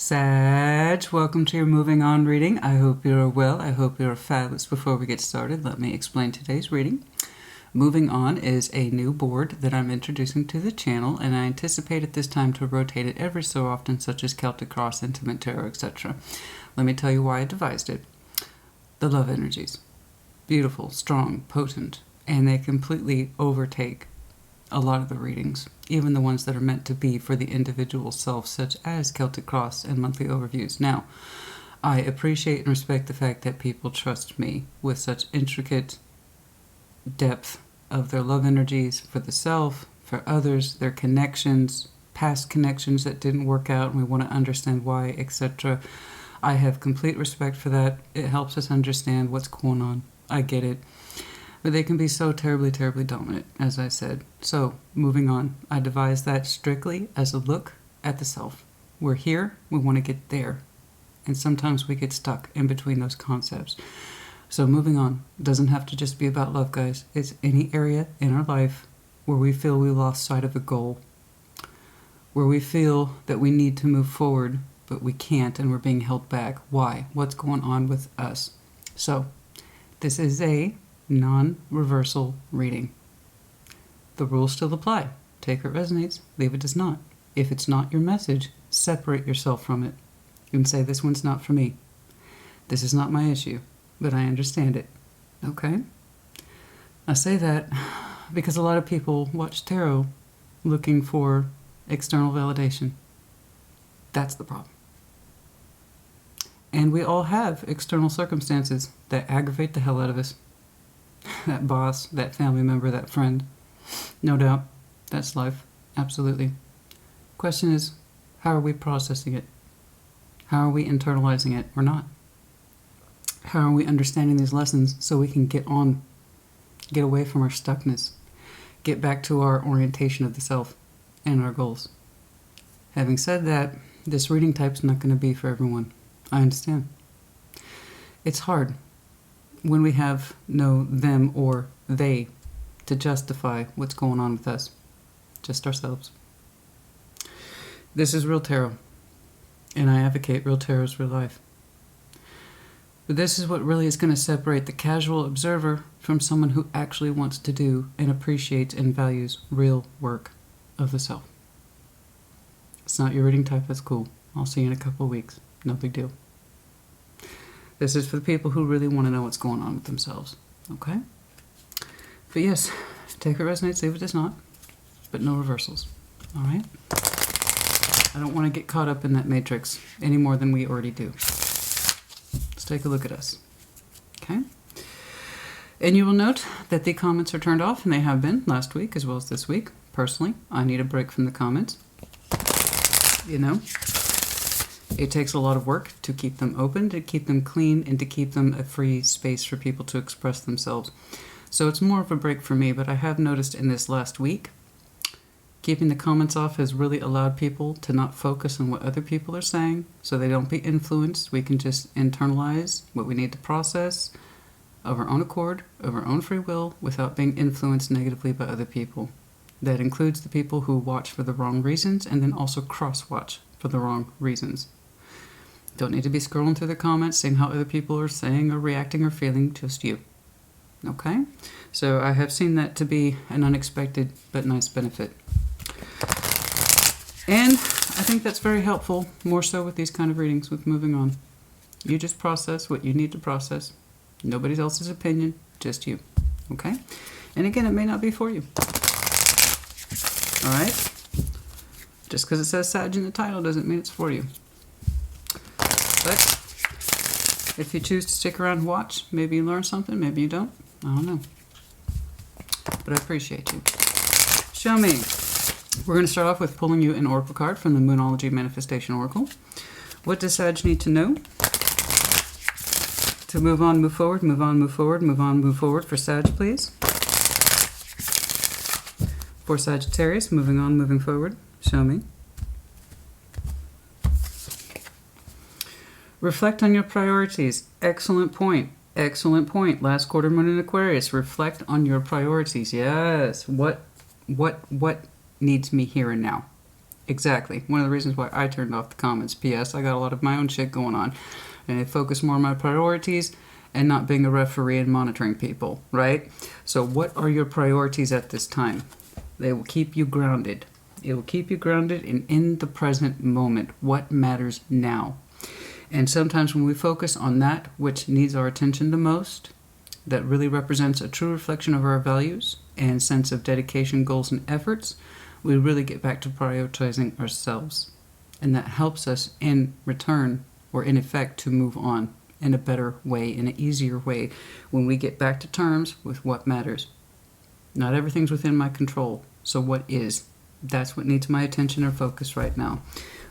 Sag, welcome to your Moving On reading. I hope you're well. I hope you're fabulous. Before we get started, let me explain today's reading. Moving On is a new board that I'm introducing to the channel, and I anticipate at this time to rotate it every so often, such as Celtic Cross, Intimate Tarot, etc. Let me tell you why I devised it. The love energies. Beautiful, strong, potent, and they completely overtake a lot of the readings, even the ones that are meant to be for the individual self, such as Celtic Cross and monthly overviews. Now, I appreciate and respect the fact that people trust me with such intricate depth of their love energies for the self, for others, their connections, past connections that didn't work out, and we want to understand why, etc. I have complete respect for that. It helps us understand what's going on. I get it. But they can be so terribly, terribly dominant, as I said. So, moving on. I devised that strictly as a look at the self. We're here, we want to get there. And sometimes we get stuck in between those concepts. So moving on. Doesn't have to just be about love, guys. It's any area in our life where we feel we lost sight of a goal. Where we feel that we need to move forward, but we can't and we're being held back. Why? What's going on with us? So, this is a non-reversal reading. The rules still apply. Take what resonates, leave it does not. If it's not your message, separate yourself from it and say, this one's not for me. This is not my issue, but I understand it. Okay? I say that because a lot of people watch tarot looking for external validation. That's the problem. And we all have external circumstances that aggravate the hell out of us. That boss, that family member, that friend. No doubt. That's life. Absolutely. Question is, how are we processing it? How are we internalizing it or not? How are we understanding these lessons so we can get away from our stuckness, get back to our orientation of the self and our goals? Having said that, this reading type's not going to be for everyone. I understand. It's hard when we have no them or they to justify what's going on with us. Just ourselves. This is real tarot, and I advocate real tarot is real life. But this is what really is going to separate the casual observer from someone who actually wants to do and appreciates and values real work of the self. It's not your reading type, that's cool. I'll see you in a couple of weeks. No big deal. This is for the people who really want to know what's going on with themselves. Okay? But yes, take what resonates, leave it does not. But no reversals. Alright? I don't want to get caught up in that matrix any more than we already do. Let's take a look at us. Okay? And you will note that the comments are turned off, and they have been last week as well as this week. Personally, I need a break from the comments. You know? It takes a lot of work to keep them open, to keep them clean, and to keep them a free space for people to express themselves. So it's more of a break for me, but I have noticed in this last week, keeping the comments off has really allowed people to not focus on what other people are saying, so they don't be influenced. We can just internalize what we need to process of our own accord, of our own free will, without being influenced negatively by other people. That includes the people who watch for the wrong reasons and then also cross-watch for the wrong reasons. Don't need to be scrolling through the comments, seeing how other people are saying or reacting or feeling, just you. Okay? So I have seen that to be an unexpected but nice benefit. And I think that's very helpful, more so with these kind of readings, with moving on. You just process what you need to process. Nobody else's opinion, just you. Okay? And again, it may not be for you. Alright? Just because it says Sag in the title doesn't mean it's for you. But if you choose to stick around and watch, maybe you learn something, maybe you don't. I don't know. But I appreciate you. Show me. We're going to start off with pulling you an oracle card from the Moonology Manifestation Oracle. What does Sag need to know to move on, move forward, move on, move forward, move on, move forward for Sag, please? For Sagittarius, moving on, moving forward. Show me. Reflect on your priorities. Excellent point. Excellent point. Last quarter moon in Aquarius. Reflect on your priorities. Yes. What needs me here and now? Exactly. One of the reasons why I turned off the comments. P.S. I got a lot of my own shit going on. And I focus more on my priorities and not being a referee and monitoring people, right? So what are your priorities at this time? They will keep you grounded. It will keep you grounded and in the present moment. What matters now? And sometimes when we focus on that which needs our attention the most, that really represents a true reflection of our values and sense of dedication, goals, and efforts, we really get back to prioritizing ourselves. And that helps us in return, or in effect, to move on in a better way, in an easier way, when we get back to terms with what matters. Not everything's within my control, so what is? That's what needs my attention or focus right now.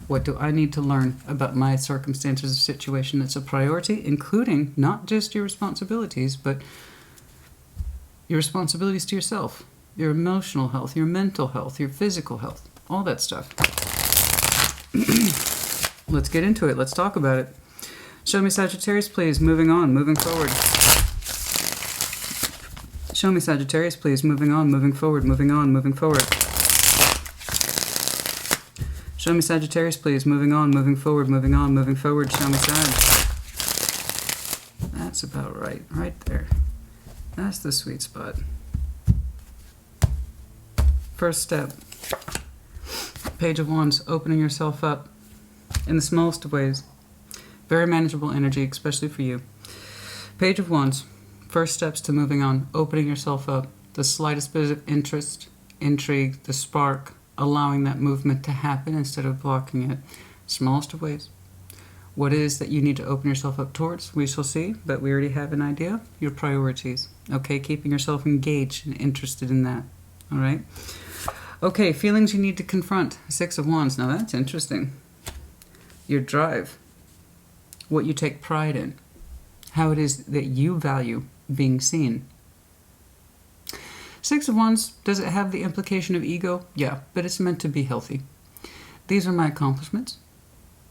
What do I need to learn about my circumstances or situation that's a priority, including not just your responsibilities, but your responsibilities to yourself, your emotional health, your mental health, your physical health, all that stuff. Let's get into it. Let's talk about it. Show me Sagittarius, please. Moving on, moving forward. Show me Sagittarius, please. Moving on, moving forward, moving on, moving forward. Show me Sagittarius, please. Moving on, moving forward, moving on, moving forward. Show me Sag. That's about right. Right there. That's the sweet spot. First step. Page of Wands. Opening yourself up in the smallest of ways. Very manageable energy, especially for you. Page of Wands. First steps to moving on. Opening yourself up. The slightest bit of interest, intrigue, the spark. Allowing that movement to happen instead of blocking it. Smallest of ways. What it is that you need to open yourself up towards, we shall see, but we already have an idea. Your priorities. Okay, keeping yourself engaged and interested in that. All right? Okay, feelings you need to confront. Six of Wands. Now that's interesting. Your drive. What you take pride in. How it is that you value being seen. Six of Wands, does it have the implication of ego? Yeah, but it's meant to be healthy. These are my accomplishments.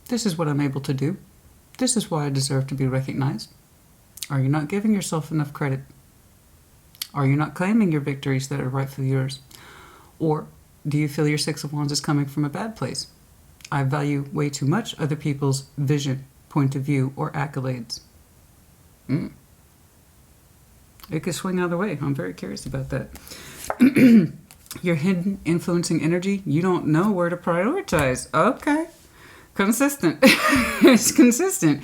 This is what I'm able to do. This is why I deserve to be recognized. Are you not giving yourself enough credit? Are you not claiming your victories that are rightfully yours? Or do you feel your Six of Wands is coming from a bad place? I value way too much other people's vision, point of view, or accolades. It could swing either way. I'm very curious about that. Your hidden influencing energy, you don't know where to prioritize. Okay. Consistent. It's consistent.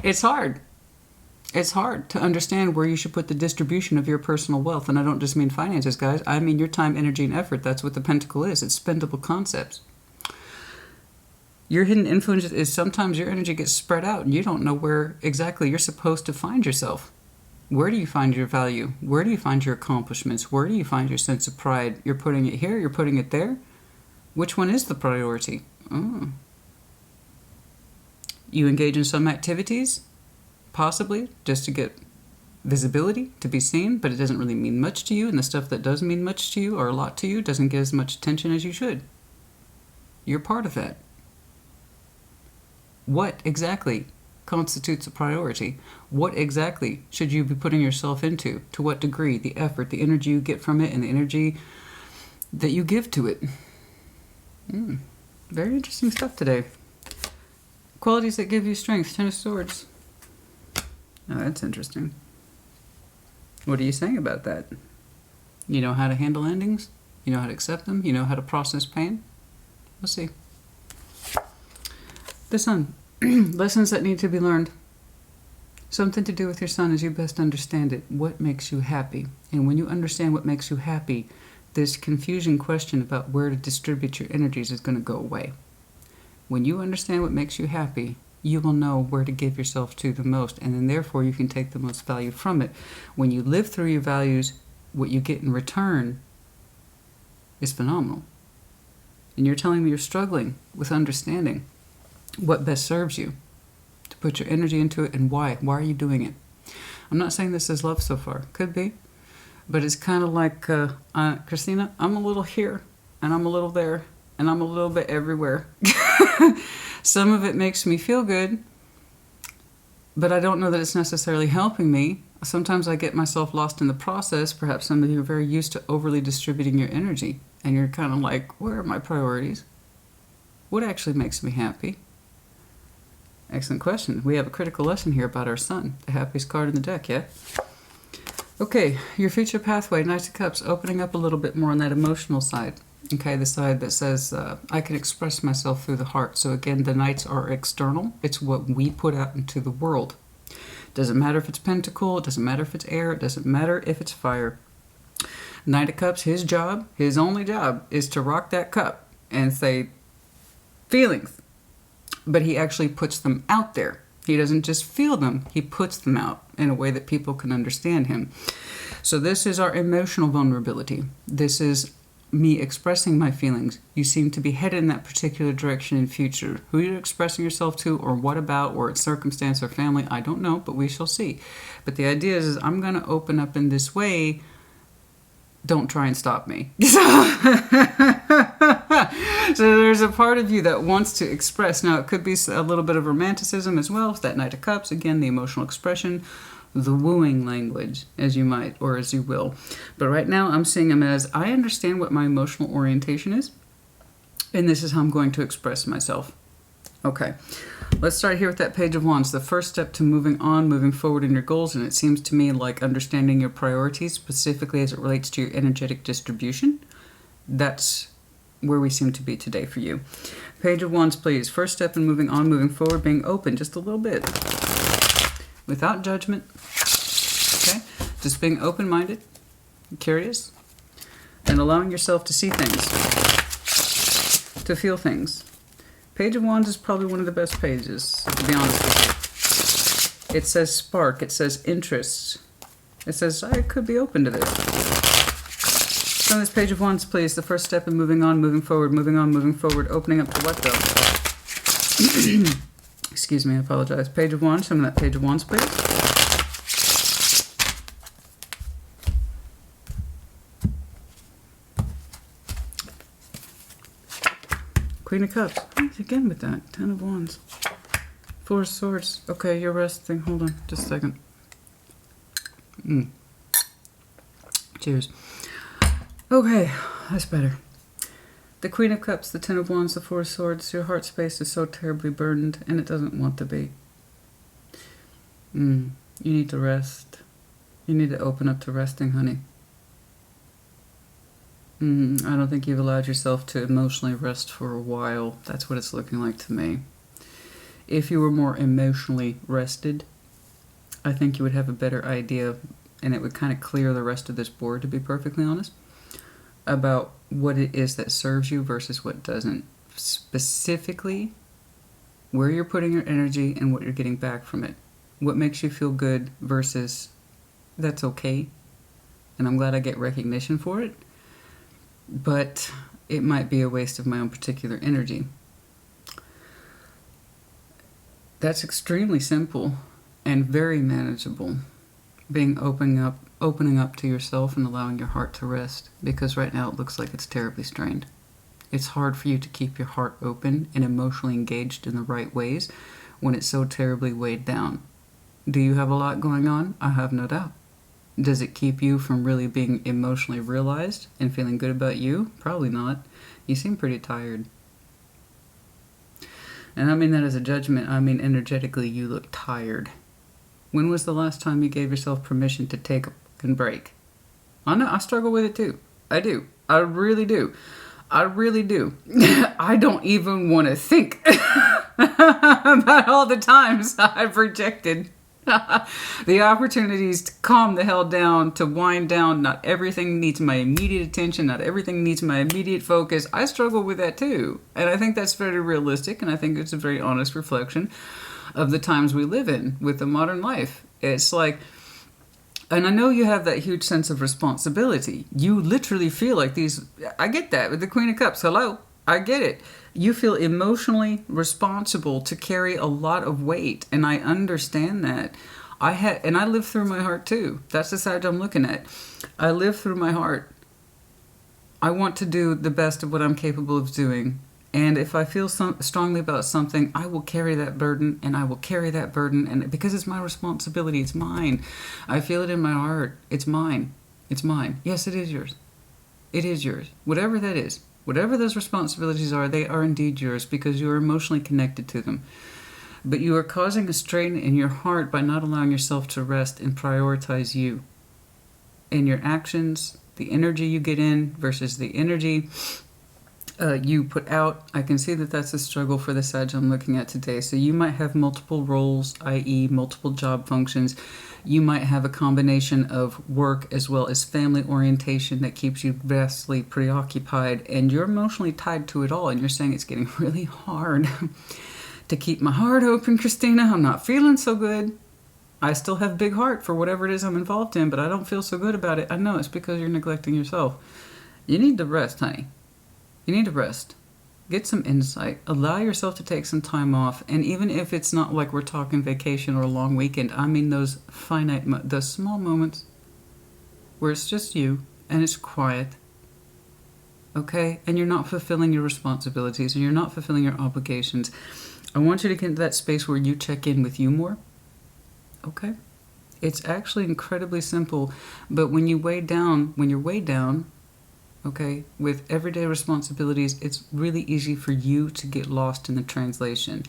It's hard. It's hard to understand where you should put the distribution of your personal wealth. And I don't just mean finances, guys. I mean your time, energy, and effort. That's what the pentacle is. It's spendable concepts. Your hidden influence is sometimes your energy gets spread out and you don't know where exactly you're supposed to find yourself. Where do you find your value? Where do you find your accomplishments? Where do you find your sense of pride? You're putting it here, you're putting it there. Which one is the priority? You engage in some activities, possibly, just to get visibility, to be seen, but it doesn't really mean much to you, and the stuff that does mean much to you, or a lot to you, doesn't get as much attention as you should. You're part of that. What exactly constitutes a priority? What exactly should you be putting yourself into? To what degree? The effort, the energy you get from it, and the energy that you give to it. Very interesting stuff today. Qualities that give you strength. Ten of Swords. Oh, that's interesting. What are you saying about that? You know how to handle endings? You know how to accept them? You know how to process pain? We'll see. The Sun. Lessons that need to be learned. Something to do with your Sun as you best understand it. What makes you happy? And when you understand what makes you happy, this confusion question about where to distribute your energies is going to go away. When you understand what makes you happy, you will know where to give yourself to the most, and then therefore you can take the most value from it. When you live through your values, what you get in return is phenomenal. And you're telling me you're struggling with understanding what best serves you, to put your energy into it, and why. Why are you doing it? I'm not saying this is love so far. Could be. But it's kind of like, Christina, I'm a little here, and I'm a little there, and I'm a little bit everywhere. Some of it makes me feel good, but I don't know that it's necessarily helping me. Sometimes I get myself lost in the process. Perhaps some of you are very used to overly distributing your energy, and you're kind of like, where are my priorities? What actually makes me happy? Excellent question. We have a critical lesson here about our sun, the happiest card in the deck, yeah? Okay, your future pathway, Knight of Cups, opening up a little bit more on that emotional side. Okay, the side that says, I can express myself through the heart. So again, the Knights are external. It's what we put out into the world. Doesn't matter if it's pentacle, it doesn't matter if it's air, it doesn't matter if it's fire. Knight of Cups, his job, his only job, is to rock that cup and say, feelings. But he actually puts them out there. He doesn't just feel them, he puts them out in a way that people can understand him. So this is our emotional vulnerability. This is me expressing my feelings. You seem to be headed in that particular direction in future. Who you're expressing yourself to, or what about, or it's circumstance or family, I don't know, but we shall see. But the idea is I'm going to open up in this way. Don't try and stop me. So there's a part of you that wants to express. Now, it could be a little bit of romanticism as well. It's that Knight of Cups, again, the emotional expression, the wooing language, as you might, or as you will. But right now, I'm seeing them as, I understand what my emotional orientation is, and this is how I'm going to express myself. Okay, let's start here with that Page of Wands, the first step to moving on, moving forward in your goals, and it seems to me like understanding your priorities, specifically as it relates to your energetic distribution. That's where we seem to be today for you. Page of Wands, please. First step in moving on, moving forward, being open just a little bit. Without judgment. Okay? Just being open-minded, curious, and allowing yourself to see things, to feel things. Page of Wands is probably one of the best pages, to be honest with you. It says spark. It says interest. It says, I could be open to this. So this Page of Wands, please. The first step in moving on, moving forward, moving on, moving forward. Opening up to what, though? Excuse me, I apologize. Page of Wands. Some of that Page of Wands, please. Queen of Cups. Again with that. Ten of Wands. Four of Swords. Okay, you're resting. Hold on. Just a second. Cheers. Okay, that's better. The Queen of Cups, the Ten of Wands, the Four of Swords. Your heart space is so terribly burdened, and it doesn't want to be. You need to rest. You need to open up to resting, honey. I don't think you've allowed yourself to emotionally rest for a while. That's what it's looking like to me. If you were more emotionally rested, I think you would have a better idea, and it would kind of clear the rest of this board, to be perfectly honest, about what it is that serves you versus what doesn't. Specifically, where you're putting your energy and what you're getting back from it. What makes you feel good versus that's okay, and I'm glad I get recognition for it, but it might be a waste of my own particular energy. That's extremely simple and very manageable. Being opening up to yourself and allowing your heart to rest, because right now it looks like it's terribly strained. It's hard for you to keep your heart open and emotionally engaged in the right ways when it's so terribly weighed down. Do you have a lot going on? I have no doubt. Does it keep you from really being emotionally realized and feeling good about you? Probably not. You seem pretty tired. And I mean that as a judgment. I mean energetically you look tired. When was the last time you gave yourself permission to take a fucking break? I know, I struggle with it too. I do. I really do. I really do. I don't even want to think about all the times I've rejected the opportunities to calm the hell down, to wind down. Not everything needs my immediate attention. Not everything needs my immediate focus. I struggle with that too. And I think that's very realistic, and I think it's a very honest reflection of the times we live in with the modern life. It's like, and I know you have that huge sense of responsibility. You literally feel like these, I get that with the Queen of Cups. Hello, I get it. You feel emotionally responsible to carry a lot of weight, and I understand that. And I live through my heart too. That's the side I'm looking at. I live through my heart. I want to do the best of what I'm capable of doing. And if I feel strongly about something, I will carry that burden, and I will carry that burden. And because it's my responsibility, it's mine. I feel it in my heart. It's mine. It's mine. Yes, it is yours. It is yours. Whatever that is. Whatever those responsibilities are, they are indeed yours because you are emotionally connected to them. But you are causing a strain in your heart by not allowing yourself to rest and prioritize you. In your actions, the energy you get in versus the energy you put out. I can see that that's a struggle for the Sag I'm looking at today. So you might have multiple roles, i.e. multiple job functions. You might have a combination of work as well as family orientation that keeps you vastly preoccupied, and you're emotionally tied to it all, and you're saying it's getting really hard to keep my heart open, Christina. I'm not feeling so good. I still have big heart for whatever it is I'm involved in, but I don't feel so good about it. I know it's because you're neglecting yourself. You need to rest, honey. You need to rest. Get some insight. Allow yourself to take some time off. And even if it's not like we're talking vacation or a long weekend, I mean those those small moments where it's just you and it's quiet. Okay? And you're not fulfilling your responsibilities and you're not fulfilling your obligations. I want you to get into that space where you check in with you more. Okay? It's actually incredibly simple. But when you're weighed down, okay, with everyday responsibilities, it's really easy for you to get lost in the translation.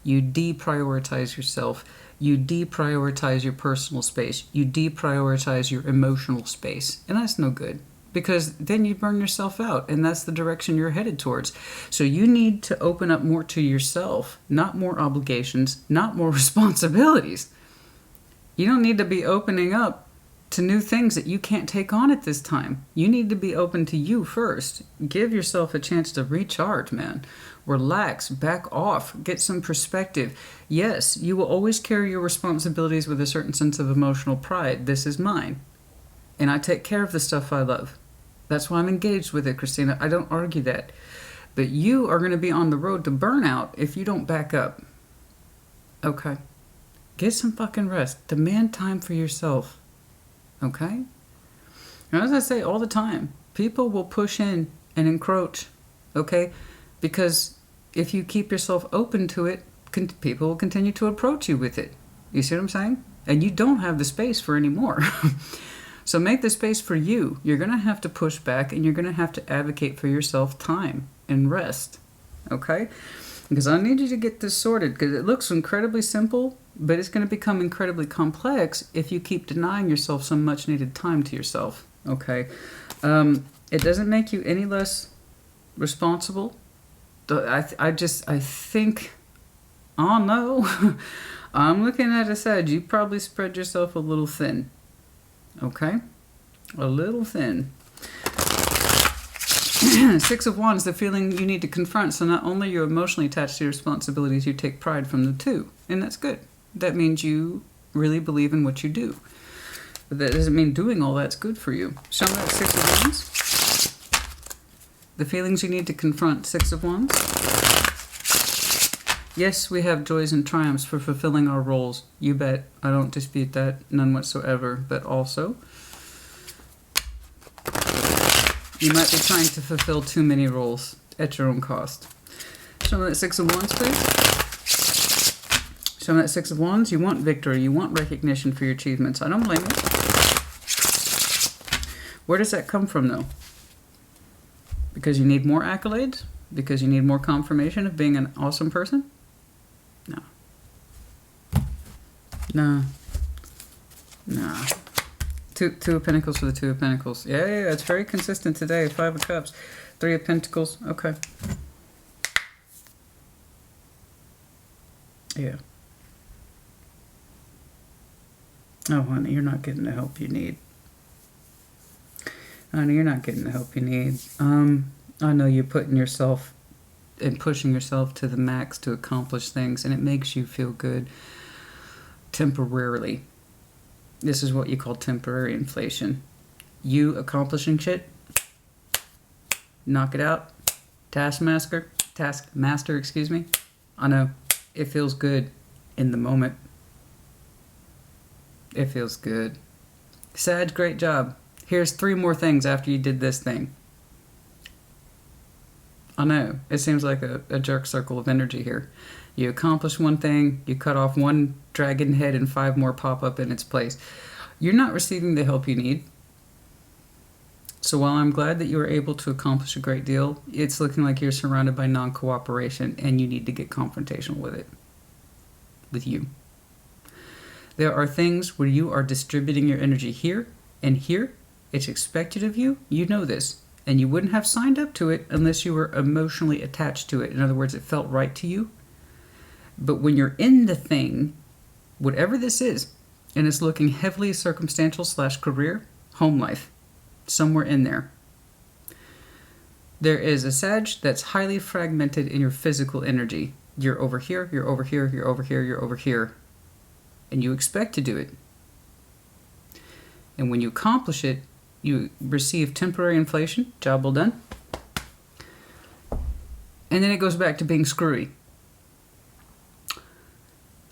You deprioritize yourself. You deprioritize your personal space. You deprioritize your emotional space. And that's no good, because then you burn yourself out, and that's the direction you're headed towards. So you need to open up more to yourself, not more obligations, not more responsibilities. You don't need to be opening up to new things that you can't take on at this time. You need to be open to you first. Give yourself a chance to recharge, man. Relax, back off, get some perspective. Yes, you will always carry your responsibilities with a certain sense of emotional pride. This is mine. And I take care of the stuff I love. That's why I'm engaged with it, Christina. I don't argue that. But you are going to be on the road to burnout if you don't back up. Okay? Get some fucking rest. Demand time for yourself. Okay? And as I say all the time, people will push in and encroach, okay? Because if you keep yourself open to it, people will continue to approach you with it. You see what I'm saying? And you don't have the space for any more. So make the space for you. You're going to have to push back, and you're going to have to advocate for yourself time and rest, okay? Because I need you to get this sorted, because it looks incredibly simple, but it's going to become incredibly complex if you keep denying yourself some much needed time to yourself, okay? It doesn't make you any less responsible. I think, oh no, I'm looking at a Sag. You probably spread yourself a little thin, okay? A little thin. Six of Wands, the feeling you need to confront. So not only are you emotionally attached to your responsibilities, you take pride from them too. And that's good. That means you really believe in what you do. But that doesn't mean doing all that's good for you. Show me that Six of Wands. The feelings you need to confront. Six of Wands. Yes, we have joys and triumphs for fulfilling our roles. You bet. I don't dispute that. None whatsoever. But also, you might be trying to fulfill too many roles at your own cost. Show me that Six of Wands, please. Show me that Six of Wands. You want victory. You want recognition for your achievements. I don't blame you. Where does that come from, though? Because you need more accolades? Because you need more confirmation of being an awesome person? No. No. No. Two of Pentacles for the Two of Pentacles. Yeah, it's very consistent today. Five of Cups. Three of Pentacles. Okay. Yeah. Oh, honey, you're not getting the help you need. Honey, you're not getting the help you need. I know you're putting yourself and pushing yourself to the max to accomplish things, and it makes you feel good temporarily. This is what you call temporary inflation. You accomplishing shit, knock it out. Taskmaster, excuse me. I know, it feels good in the moment. It feels good. Sag, great job. Here's 3 more things after you did this thing. I know, it seems like a jerk circle of energy here. You accomplish one thing, you cut off one dragon head, and 5 more pop up in its place. You're not receiving the help you need. So while I'm glad that you were able to accomplish a great deal, it's looking like you're surrounded by non-cooperation and you need to get confrontational with it. With you. There are things where you are distributing your energy here and here. It's expected of you. You know this. And you wouldn't have signed up to it unless you were emotionally attached to it. In other words, it felt right to you. But when you're in the thing, whatever this is, and it's looking heavily circumstantial / career, home life, somewhere in there. There is a Sag that's highly fragmented in your physical energy. You're over here, you're over here, you're over here, you're over here. And you expect to do it. And when you accomplish it, you receive temporary inflation, job well done. And then it goes back to being screwy.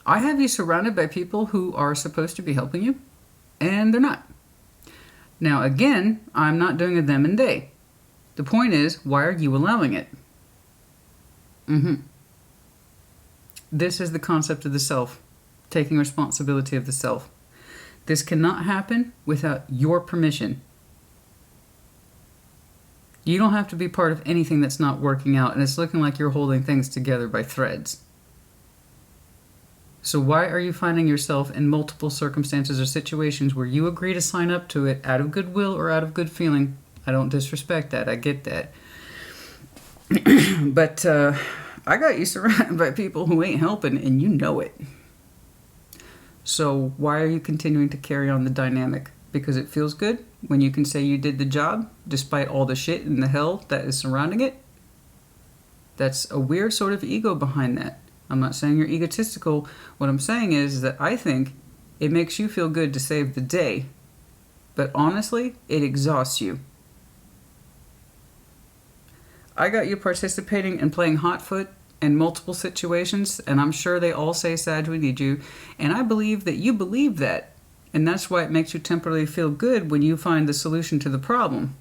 I have you surrounded by people who are supposed to be helping you, and they're not. Now again, I'm not doing a them and they. The point is, why are you allowing it? This is the concept of the self, taking responsibility of the self. This cannot happen without your permission. You don't have to be part of anything that's not working out, and it's looking like you're holding things together by threads. So why are you finding yourself in multiple circumstances or situations where you agree to sign up to it out of goodwill or out of good feeling? I don't disrespect that. I get that. But I got you surrounded by people who ain't helping, and you know it. So why are you continuing to carry on the dynamic? Because it feels good when you can say you did the job despite all the shit and the hell that is surrounding it? That's a weird sort of ego behind that. I'm not saying you're egotistical. What I'm saying is that I think it makes you feel good to save the day. But honestly, it exhausts you. I got you participating and playing hot foot in multiple situations, and I'm sure they all say, Sag, we need you. And I believe that you believe that. And that's why it makes you temporarily feel good when you find the solution to the problem.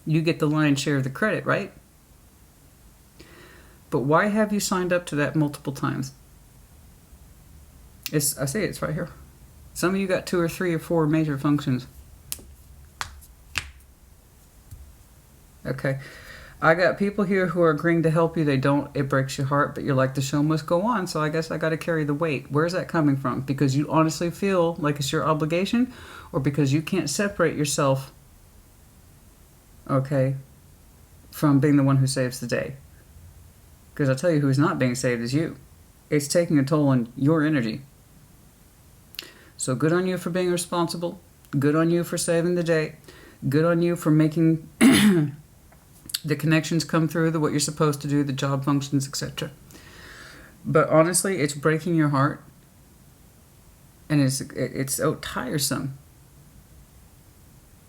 You get the lion's share of the credit, right? But why have you signed up to that multiple times? I say it's right here. Some of you got 2 or 3 or 4 major functions. Okay. I got people here who are agreeing to help you. They don't. It breaks your heart, but you're like, the show must go on, so I guess I got to carry the weight. Where's that coming from? Because you honestly feel like it's your obligation, or because you can't separate yourself, okay, from being the one who saves the day? Because I'll tell you who's not being saved is you. It's taking a toll on your energy. So good on you for being responsible. Good on you for saving the day. Good on you for making the connections come through, what you're supposed to do, the job functions, etc. But honestly, it's breaking your heart. And it's so tiresome.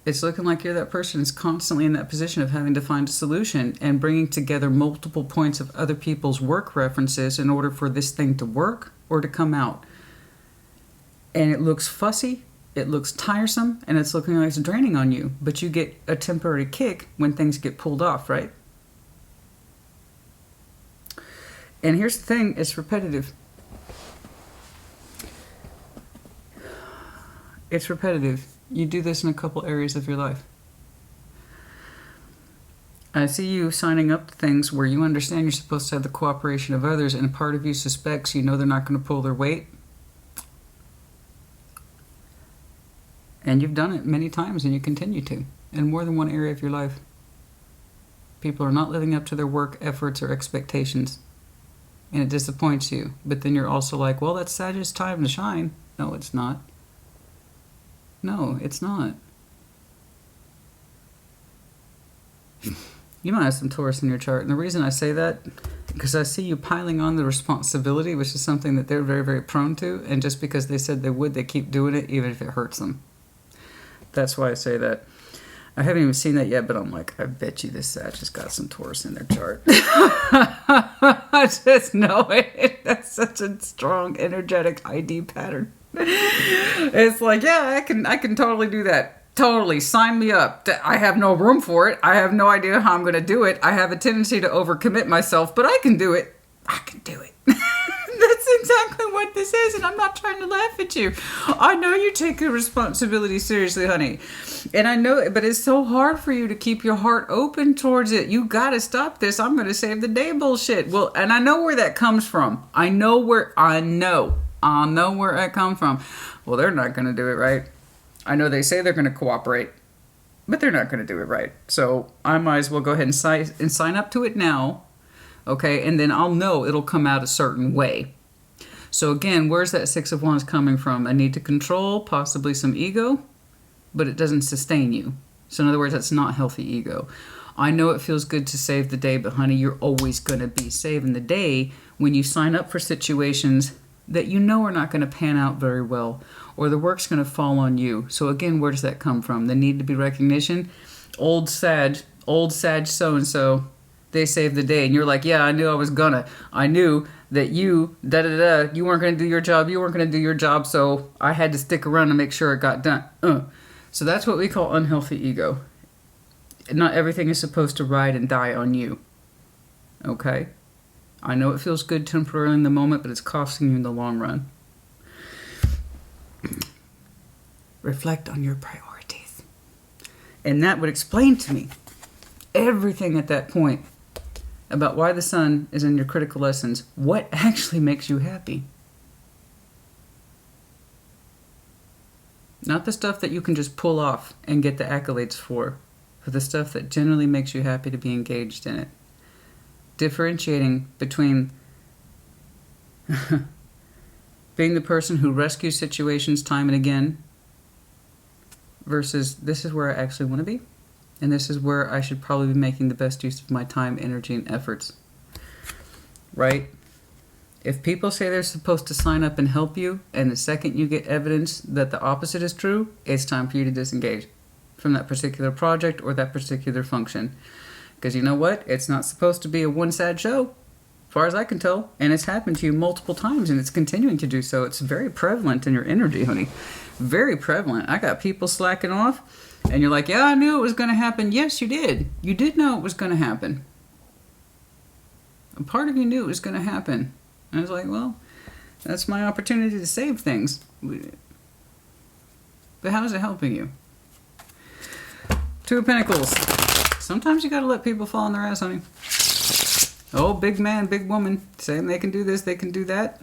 It's looking like you're that person who's constantly in that position of having to find a solution and bringing together multiple points of other people's work references in order for this thing to work or to come out. And it looks fussy, it looks tiresome, and it's looking like it's draining on you. But you get a temporary kick when things get pulled off, right? And here's the thing, it's repetitive. It's repetitive. You do this in a couple areas of your life. I see you signing up to things where you understand you're supposed to have the cooperation of others, and a part of you suspects you know they're not going to pull their weight. And you've done it many times, and you continue to, in more than one area of your life. People are not living up to their work efforts or expectations, and it disappoints you. But then you're also like, well, that's Sag's time to shine. No, it's not. No, it's not. You might have some Taurus in your chart. And the reason I say that, because I see you piling on the responsibility, which is something that they're very, very prone to. And just because they said they would, they keep doing it, even if it hurts them. That's why I say that. I haven't even seen that yet, but I'm like, I bet you this Sag has got some Taurus in their chart. I just know it. That's such a strong, energetic ID pattern. It's like, yeah, I can totally do that. Totally, sign me up. I have no room for it. I have no idea how I'm going to do it. I have a tendency to overcommit myself, but I can do it. I can do it. That's exactly what this is, and I'm not trying to laugh at you. I know you take your responsibility seriously, honey. And I know it, but it's so hard for you to keep your heart open towards it. You got to stop this. I'm going to save the day bullshit. Well, and I know where that comes from. I know where that comes from. Well, they're not going to do it right. I know they say they're going to cooperate, but they're not going to do it right. So I might as well go ahead and sign up to it now. Okay. And then I'll know it'll come out a certain way. So again, where's that Six of Wands coming from? A need to control, possibly some ego, but it doesn't sustain you. So in other words, that's not healthy ego. I know it feels good to save the day, but honey, you're always going to be saving the day when you sign up for situations that you know are not going to pan out very well, or the work's going to fall on you. So again, where does that come from? The need to be recognition. Old Sag so-and-so, they saved the day. And you're like, yeah, I knew I was gonna. I knew that you, you weren't going to do your job. You weren't going to do your job, so I had to stick around to make sure it got done. So that's what we call unhealthy ego. Not everything is supposed to ride and die on you. Okay? I know it feels good temporarily in the moment, but it's costing you in the long run. Reflect on your priorities. And that would explain to me everything at that point about why the sun is in your critical lessons. What actually makes you happy? Not the stuff that you can just pull off and get the accolades for, but the stuff that generally makes you happy to be engaged in it. Differentiating between being the person who rescues situations time and again versus this is where I actually want to be, and this is where I should probably be making the best use of my time, energy, and efforts. Right? If people say they're supposed to sign up and help you, and the second you get evidence that the opposite is true, it's time for you to disengage from that particular project or that particular function. Because you know what? It's not supposed to be a one-sad show, as far as I can tell. And it's happened to you multiple times, and it's continuing to do so. It's very prevalent in your energy, honey. Very prevalent. I got people slacking off, and you're like, yeah, I knew it was going to happen. Yes, you did. You did know it was going to happen. A part of you knew it was going to happen. And I was like, well, that's my opportunity to save things. But how is it helping you? Two of Pentacles. Sometimes you got to let people fall on their ass, honey. Oh, big man, big woman, saying they can do this, they can do that.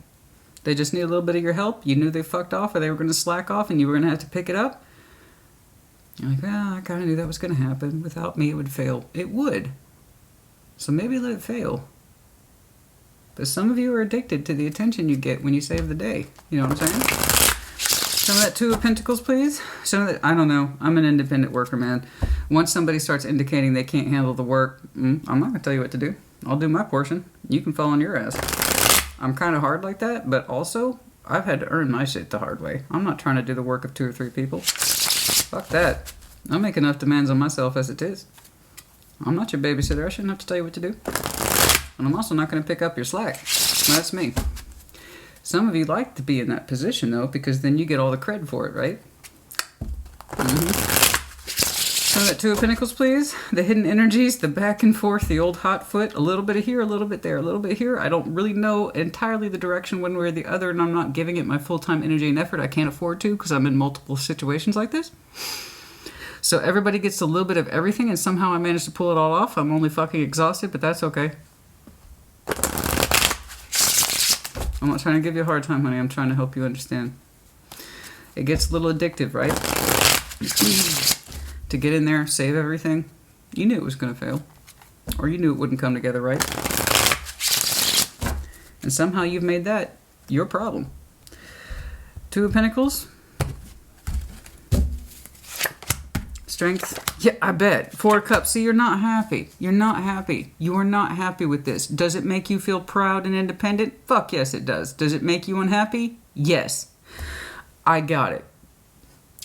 They just need a little bit of your help. You knew they fucked off or they were going to slack off and you were going to have to pick it up. You're like, well, I kind of knew that was going to happen. Without me, it would fail. It would. So maybe let it fail. But some of you are addicted to the attention you get when you save the day. You know what I'm saying? Some of that Two of Pentacles, please. Some of that, I don't know. I'm an independent worker, man. Once somebody starts indicating they can't handle the work, I'm not going to tell you what to do. I'll do my portion. You can fall on your ass. I'm kind of hard like that, but also, I've had to earn my shit the hard way. I'm not trying to do the work of 2 or 3 people. Fuck that. I make enough demands on myself as it is. I'm not your babysitter. I shouldn't have to tell you what to do. And I'm also not going to pick up your slack. That's me. Some of you like to be in that position, though, because then you get all the cred for it, right? Some of that Two of Pentacles, please. The hidden energies, the back and forth, the old hot foot, a little bit of here, a little bit there, a little bit here. I don't really know entirely the direction one way or the other, and I'm not giving it my full-time energy and effort. I can't afford to because I'm in multiple situations like this. So everybody gets a little bit of everything, and somehow I managed to pull it all off. I'm only fucking exhausted, but that's okay. I'm not trying to give you a hard time, honey. I'm trying to help you understand. It gets a little addictive, right? To get in there, save everything. You knew it was going to fail. Or you knew it wouldn't come together, right? And somehow you've made that your problem. Two of Pentacles. Strength. Yeah, I bet. 4 of Cups. See, you're not happy. You're not happy. You are not happy with this. Does it make you feel proud and independent? Fuck yes, it does. Does it make you unhappy? Yes. I got it.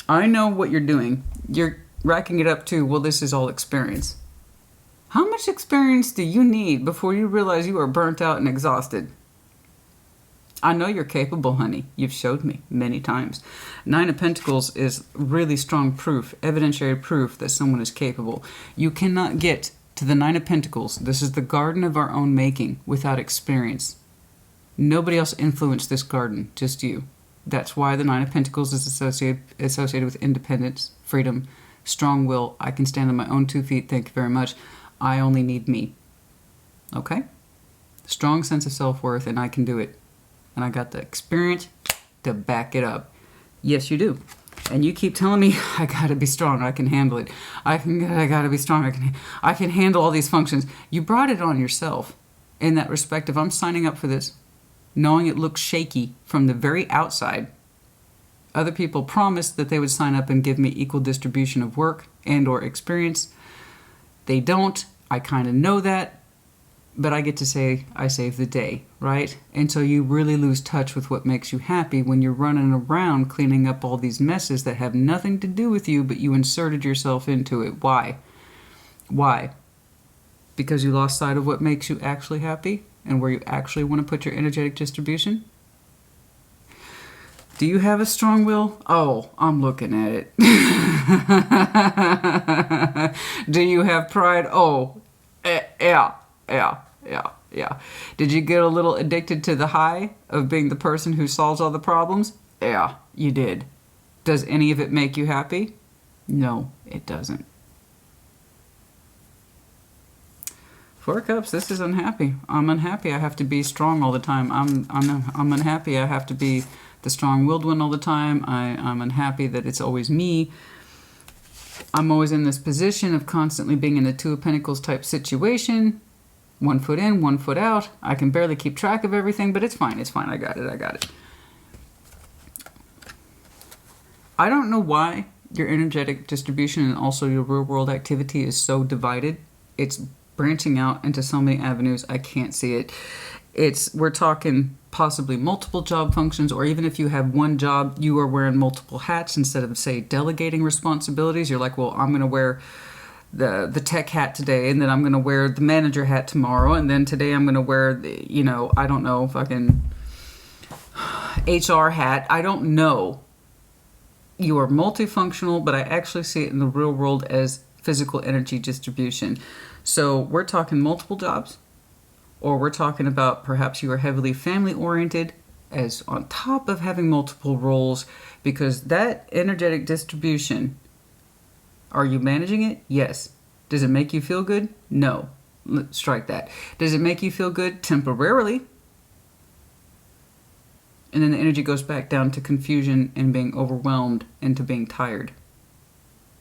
I know what you're doing. You're racking it up to, well, this is all experience. How much experience do you need before you realize you are burnt out and exhausted? I know you're capable, honey. You've showed me many times. 9 of Pentacles is really strong proof, evidentiary proof that someone is capable. You cannot get to the 9 of Pentacles. This is the garden of our own making without experience. Nobody else influenced this garden, just you. That's why the 9 of Pentacles is associated with independence, freedom, Strong will. I can stand on my own 2 feet. Thank you very much. I only need me. Okay? Strong sense of self-worth, and I can do it. And I got the experience to back it up. Yes, you do. And you keep telling me, I gotta be strong, I can handle it. I gotta be strong, I can handle all these functions. You brought it on yourself in that respect. If I'm signing up for this, knowing it looks shaky from the very outside, other people promised that they would sign up and give me equal distribution of work and or experience. They don't. I kind of know that. But I get to say I saved the day, right? And so you really lose touch with what makes you happy when you're running around cleaning up all these messes that have nothing to do with you, but you inserted yourself into it. Why? Why? Because you lost sight of what makes you actually happy and where you actually want to put your energetic distribution? Do you have a strong will? Oh, I'm looking at it. Do you have pride? Oh, yeah. Yeah. Did you get a little addicted to the high of being the person who solves all the problems? Yeah, you did. Does any of it make you happy? No, it doesn't. 4 of Cups, this is unhappy. I'm unhappy. I have to be strong all the time. I'm unhappy. I have to be the strong-willed one all the time. I'm unhappy that it's always me. I'm always in this position of constantly being in a 2 of Pentacles type situation. 1 foot in, 1 foot out. I can barely keep track of everything, but it's fine. It's fine. I got it. I don't know why your energetic distribution and also your real world activity is so divided. It's branching out into so many avenues. I can't see it. We're talking possibly multiple job functions, or even if you have one job, you are wearing multiple hats instead of, say, delegating responsibilities. You're like, well, I'm going to wear the tech hat today, and then I'm going to wear the manager hat tomorrow, and then today I'm going to wear the, I don't know, fucking HR hat. I don't know. You are multifunctional, but I actually see it in the real world as physical energy distribution. So we're talking multiple jobs, or we're talking about perhaps you are heavily family oriented as on top of having multiple roles, because that energetic distribution, are you managing it? Yes. Does it make you feel good? No. Strike that. Does it make you feel good temporarily? And then the energy goes back down to confusion and being overwhelmed and to being tired.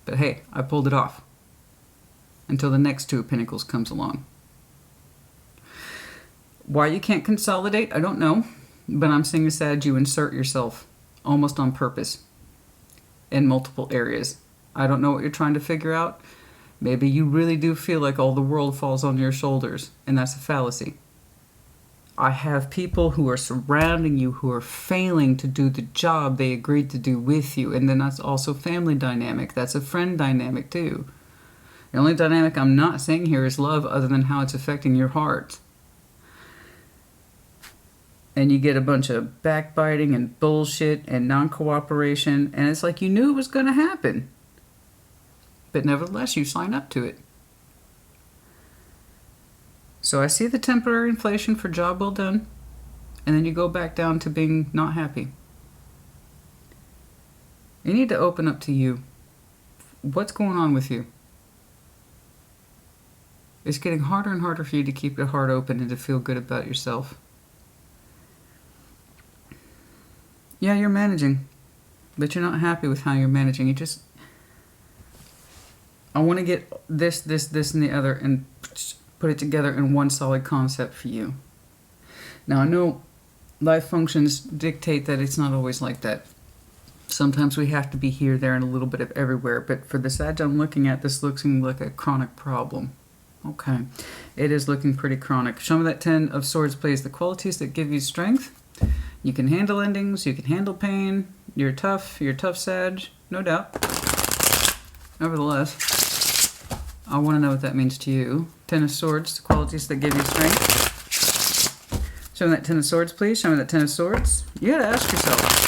But hey, I pulled it off. Until the next 2 of Pentacles comes along. Why you can't consolidate, I don't know. But I'm seeing a Sag, you insert yourself almost on purpose in multiple areas. I don't know what you're trying to figure out. Maybe you really do feel like all the world falls on your shoulders, and that's a fallacy. I have people who are surrounding you who are failing to do the job they agreed to do with you, and then that's also family dynamic. That's a friend dynamic too. The only dynamic I'm not seeing here is love, other than how it's affecting your heart. And you get a bunch of backbiting and bullshit and non-cooperation, and it's like you knew it was going to happen. But nevertheless, you sign up to it. So I see the temporary inflation for job well done, and then you go back down to being not happy. You need to open up to you. What's going on with you? It's getting harder and harder for you to keep your heart open and to feel good about yourself. Yeah, you're managing, but you're not happy with how you're managing. I want to get this, and the other, and put it together in one solid concept for you. Now, I know life functions dictate that it's not always like that. Sometimes we have to be here, there, and a little bit of everywhere. But for the Sag I'm looking at, this looks like a chronic problem. Okay. It is looking pretty chronic. Show me that 10 of Swords, please. The qualities that give you strength. You can handle endings. You can handle pain. You're tough. You're a tough Sag. No doubt. Nevertheless, I want to know what that means to you. 10 of Swords, the qualities that give you strength. Show me that 10 of Swords, please. Show me that 10 of Swords. You gotta ask yourself.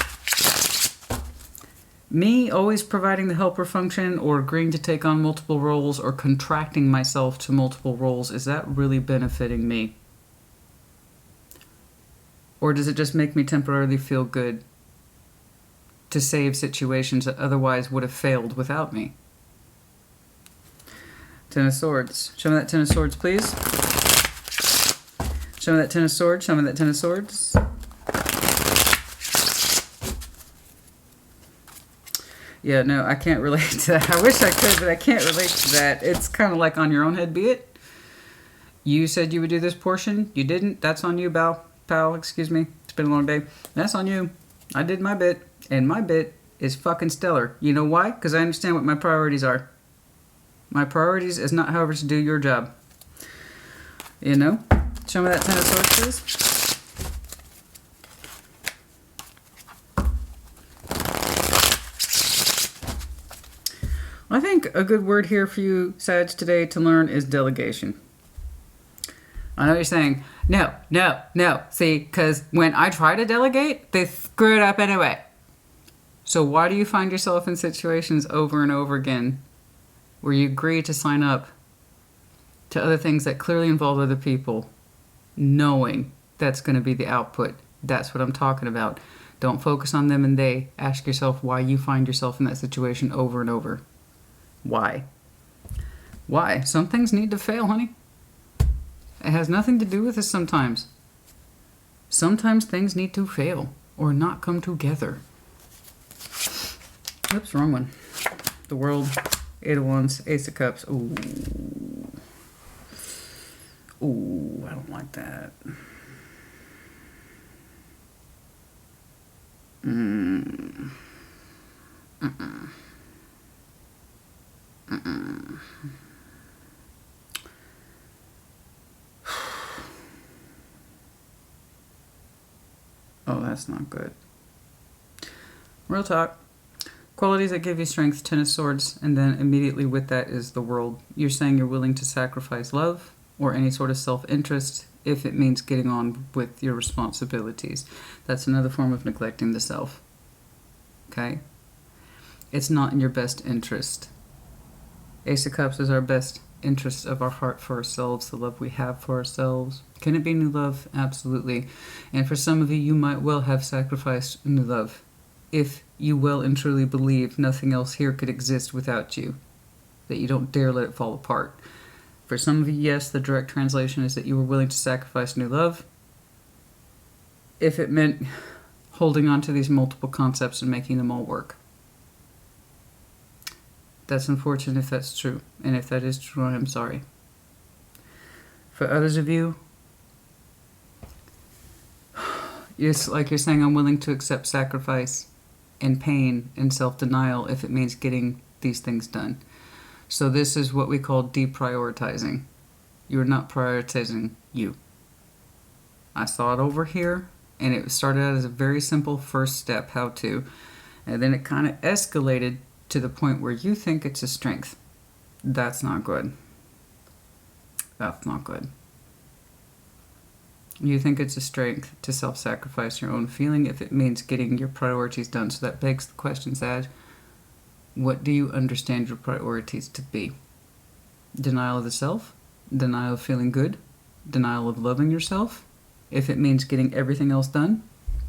Me always providing the helper function or agreeing to take on multiple roles or contracting myself to multiple roles, is that really benefiting me? Or does it just make me temporarily feel good to save situations that otherwise would have failed without me? Ten of Swords. Show me that Ten of Swords, please. Show me that Ten of Swords. Show me that Ten of Swords. Yeah, no, I can't relate to that. I wish I could, but I can't relate to that. It's kind of like on your own head, be it. You said you would do this portion. You didn't. That's on you, pal. Excuse me. It's been a long day. That's on you. I did my bit, and my bit is fucking stellar. You know why? Because I understand what my priorities are. My priorities is not, however, to do your job. You know? Show me that Ten of Swords, please. I think a good word here for you, Sag, today to learn is delegation. I know you're saying, no. See, because when I try to delegate, they screw it up anyway. So why do you find yourself in situations over and over again where you agree to sign up to other things that clearly involve other people, knowing that's going to be the output? That's what I'm talking about. Don't focus on them and they. Ask yourself why you find yourself in that situation over and over. Why? Why? Some things need to fail, honey. It has nothing to do with us sometimes. Sometimes things need to fail or not come together. Oops, wrong one. The World, Eight of Wands, Ace of Cups. Ooh. Ooh, I don't like that. Oh, that's not good. Real talk. Qualities that give you strength, Ten of Swords, and then immediately with that is the World. You're saying you're willing to sacrifice love or any sort of self-interest if it means getting on with your responsibilities. That's another form of neglecting the self. Okay? It's not in your best interest. Ace of Cups is our best interest of our heart for ourselves, the love we have for ourselves. Can it be new love? Absolutely. And for some of you, you might well have sacrificed new love if you well and truly believe nothing else here could exist without you, that you don't dare let it fall apart. For some of you, yes, the direct translation is that you were willing to sacrifice new love if it meant holding on to these multiple concepts and making them all work. That's unfortunate if that's true. And if that is true, I am sorry. For others of you, it's like you're saying, I'm willing to accept sacrifice and pain and self-denial if it means getting these things done. So this is what we call deprioritizing. You're not prioritizing you. I saw it over here, and it started out as a very simple first step, how to, and then it kind of escalated to the point where you think it's a strength. That's not good. That's not good. You think it's a strength to self-sacrifice your own feeling if it means getting your priorities done. So that begs the question, Sag, what do you understand your priorities to be? Denial of the self? Denial of feeling good? Denial of loving yourself? If it means getting everything else done,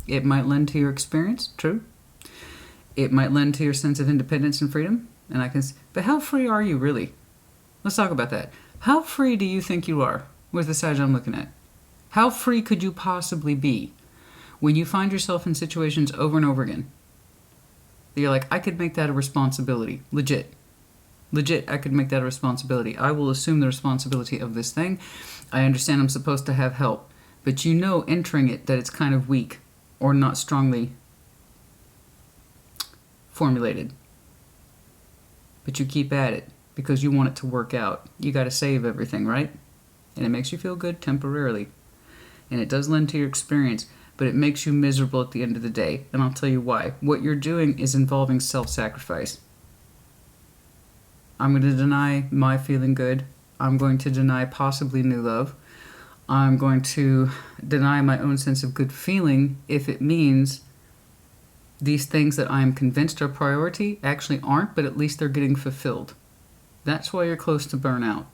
it might lend to your experience, true. It might lend to your sense of independence and freedom. And but how free are you really? Let's talk about that. How free do you think you are with the Sag I'm looking at? How free could you possibly be when you find yourself in situations over and over again? You're like, I could make that a responsibility. Legit, I could make that a responsibility. I will assume the responsibility of this thing. I understand I'm supposed to have help. But you know entering it that it's kind of weak or not strongly formulated. But you keep at it because you want it to work out. You got to save everything, right? And it makes you feel good temporarily. And it does lend to your experience, but it makes you miserable at the end of the day. And I'll tell you why. What you're doing is involving self-sacrifice. I'm going to deny my feeling good. I'm going to deny possibly new love. I'm going to deny my own sense of good feeling if it means these things that I am convinced are priority actually aren't, but at least they're getting fulfilled. That's why you're close to burnout.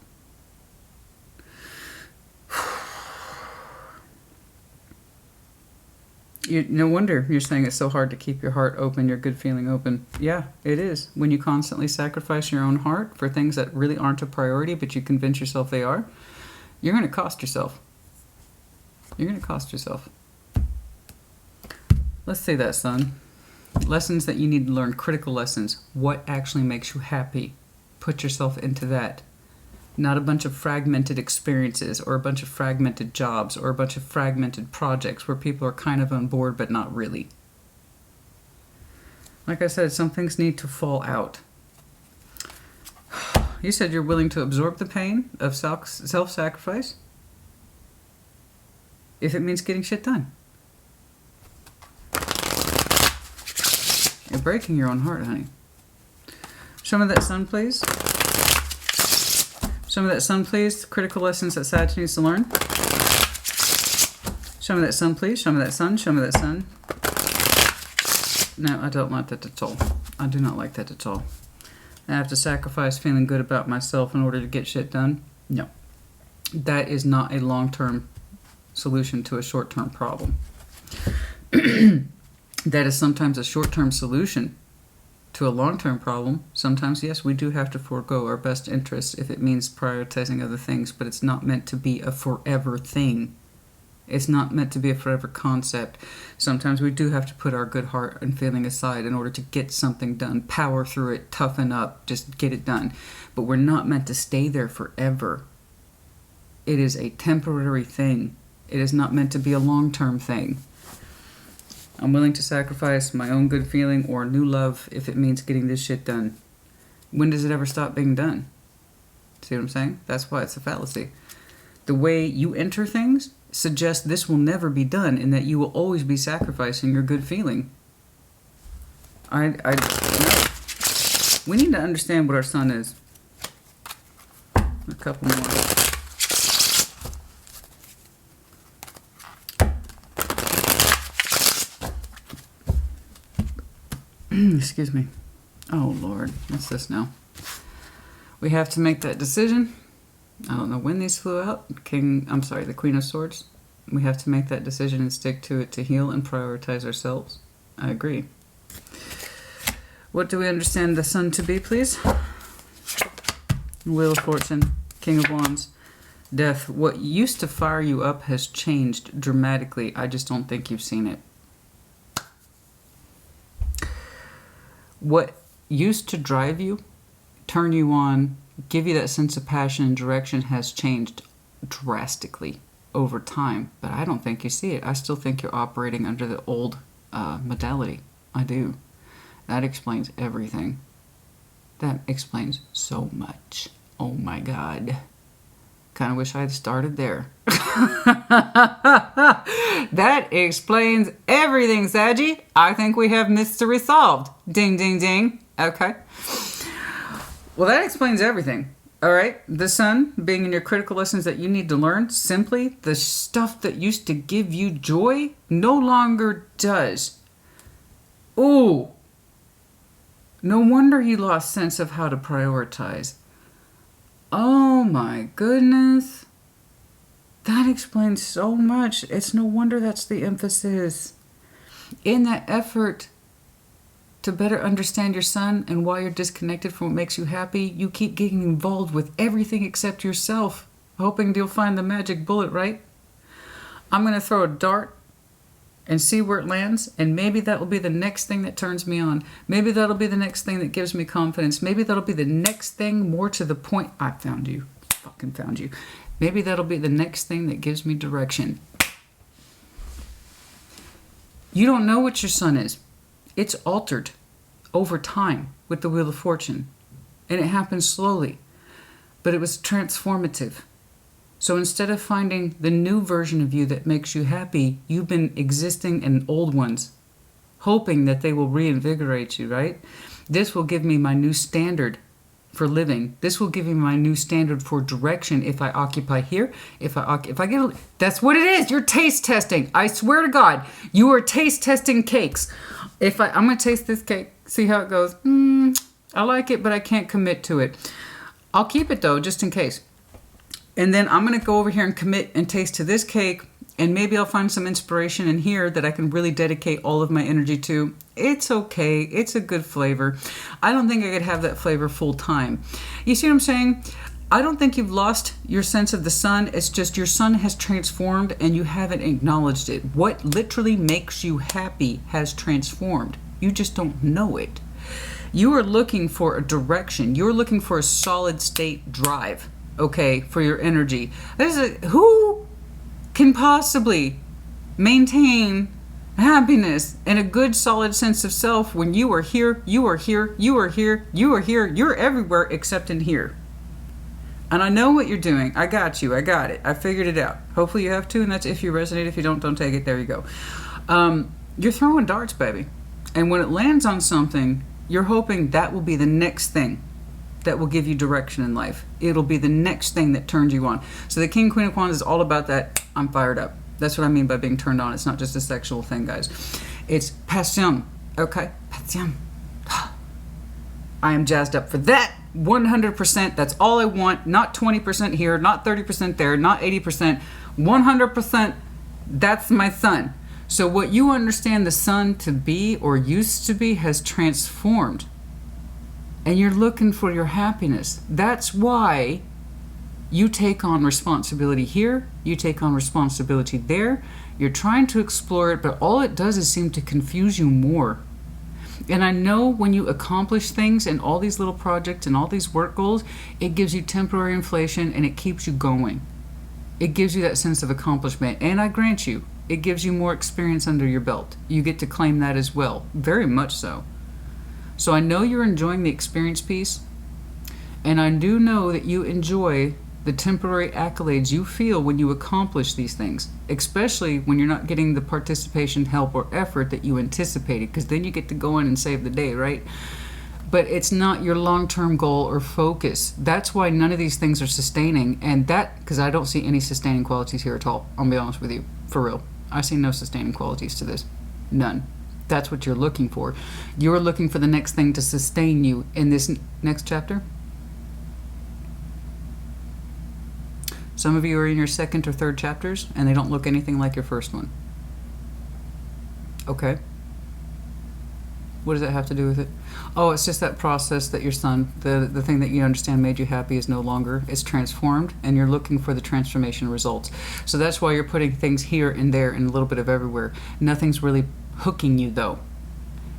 No wonder you're saying it's so hard to keep your heart open, your good feeling open. Yeah, it is. When you constantly sacrifice your own heart for things that really aren't a priority, but you convince yourself they are, you're going to cost yourself. You're going to cost yourself. Let's say that, son. Lessons that you need to learn, critical lessons. What actually makes you happy? Put yourself into that. Not a bunch of fragmented experiences or a bunch of fragmented jobs or a bunch of fragmented projects where people are kind of on board but not really. Like I said, some things need to fall out. You said you're willing to absorb the pain of self-sacrifice if it means getting shit done. You're breaking your own heart, honey. Show me that sun, please. Show me that sun, please. Critical lessons that Sag needs to learn. Show me that sun, please. Show me that sun. Show me that sun. No, I don't like that at all. I do not like that at all. I have to sacrifice feeling good about myself in order to get shit done. No. That is not a long-term solution to a short-term problem. That is sometimes a short-term solution to a long-term problem. Sometimes, yes, we do have to forego our best interests if it means prioritizing other things, but it's not meant to be a forever thing. It's not meant to be a forever concept. Sometimes we do have to put our good heart and feeling aside in order to get something done, power through it, toughen up, just get it done. But we're not meant to stay there forever. It is a temporary thing. It is not meant to be a long-term thing. I'm willing to sacrifice my own good feeling or new love if it means getting this shit done. When does it ever stop being done? See what I'm saying? That's why it's a fallacy. The way you enter things suggests this will never be done and that you will always be sacrificing your good feeling. No. We need to understand what our sun is. A couple more. Excuse me. Oh, Lord. What's this now? We have to make that decision. I don't know when these flew out. The Queen of Swords. We have to make that decision and stick to it to heal and prioritize ourselves. I agree. What do we understand the sun to be, please? Wheel of Fortune. King of Wands. Death. What used to fire you up has changed dramatically. I just don't think you've seen it. What used to drive you, turn you on, give you that sense of passion and direction has changed drastically over time. But I don't think you see it. I still think you're operating under the old modality. I do. That explains everything. That explains so much. Oh my God. Kind of wish I had started there. That explains everything, Saggy. I think we have mystery solved. Ding, ding, ding. Okay. Well, that explains everything. All right. The sun being in your critical lessons that you need to learn. Simply, the stuff that used to give you joy no longer does. Ooh. No wonder you lost sense of how to prioritize. Oh my goodness. That explains so much. It's no wonder that's the emphasis. In that effort to better understand your sun and why you're disconnected from what makes you happy, you keep getting involved with everything except yourself, hoping you'll find the magic bullet, right? I'm going to throw a dart and see where it lands, and maybe that will be the next thing that turns me on. Maybe that'll be the next thing that gives me confidence. Maybe that'll be the next thing more to the point. I found you. Fucking found you. Maybe that'll be the next thing that gives me direction. You don't know what your sun is. It's altered over time with the Wheel of Fortune. And it happens slowly. But it was transformative. So instead of finding the new version of you that makes you happy, you've been existing in old ones, hoping that they will reinvigorate you, right? This will give me my new standard for living. This will give me my new standard for direction if I occupy here. If I get, that's what it is. You're taste testing. I swear to God, you are taste testing cakes. I'm going to taste this cake, see how it goes. I like it, but I can't commit to it. I'll keep it though, just in case. And then I'm going to go over here and commit and taste to this cake And maybe I'll find some inspiration in here that I can really dedicate all of my energy to. It's okay. It's a good flavor. I don't think I could have that flavor full time. You see what I'm saying? I don't think you've lost your sense of the sun. It's just your sun has transformed and you haven't acknowledged it. What literally makes you happy has transformed. You just don't know it. You are looking for a direction. You're looking for a solid state drive, okay, for your energy. Who can possibly maintain happiness and a good solid sense of self when you are here, you are here, you are here, you are here, you're everywhere except in here? And I know what you're doing. I got you. I got it. I figured it out. Hopefully you have too, and that's if you resonate. If you don't take it. There you go. You're throwing darts, baby. And when it lands on something, you're hoping that will be the next thing that will give you direction in life. It'll be the next thing that turns you on. So the King, Queen of Wands is all about that. I'm fired up. That's what I mean by being turned on. It's not just a sexual thing, guys. It's passion. Okay? Passion. I am jazzed up for that. 100%. That's all I want. Not 20% here, not 30% there, not 80%. 100%. That's my sun. So what you understand the sun to be or used to be has transformed. And you're looking for your happiness. That's why you take on responsibility here. You take on responsibility there. You're trying to explore it, but all it does is seem to confuse you more. And I know when you accomplish things and all these little projects and all these work goals, it gives you temporary inflation and it keeps you going. It gives you that sense of accomplishment. And I grant you, it gives you more experience under your belt. You get to claim that as well. Very much so. So I know you're enjoying the experience piece. And I do know that you enjoy the temporary accolades you feel when you accomplish these things, especially when you're not getting the participation, help, or effort that you anticipated, because then you get to go in and save the day, right? But it's not your long-term goal or focus. That's why none of these things are sustaining, and that, because I don't see any sustaining qualities here at all. I'll be honest with you, for real. I see no sustaining qualities to this. None. That's what you're looking for. You're looking for the next thing to sustain you in this next chapter. Some of you are in your second or third chapters, and they don't look anything like your first one. Okay. What does that have to do with it? Oh, it's just that process that your sun, the thing that you understand made you happy is no longer. It's transformed, and you're looking for the transformation results. So that's why you're putting things here and there and a little bit of everywhere. Nothing's really hooking you, though.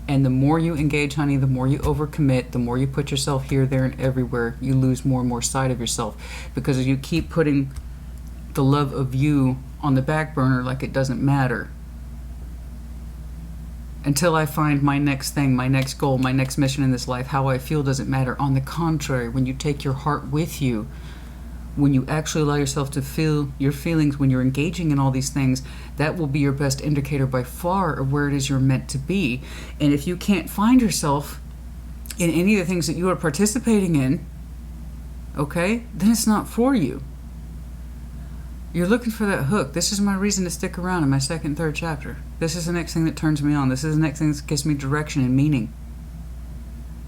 And the more you engage, honey, the more you overcommit, the more you put yourself here, there, and everywhere, you lose more and more sight of yourself. Because you keep putting the love of you on the back burner like it doesn't matter. Until I find my next thing, my next goal, my next mission in this life, how I feel doesn't matter. On the contrary, when you take your heart with you, when you actually allow yourself to feel your feelings, when you're engaging in all these things, that will be your best indicator by far of where it is you're meant to be. And if you can't find yourself in any of the things that you are participating in, okay, then it's not for you. You're looking for that hook. This is my reason to stick around in my second, third chapter. This is the next thing that turns me on. This is the next thing that gives me direction and meaning.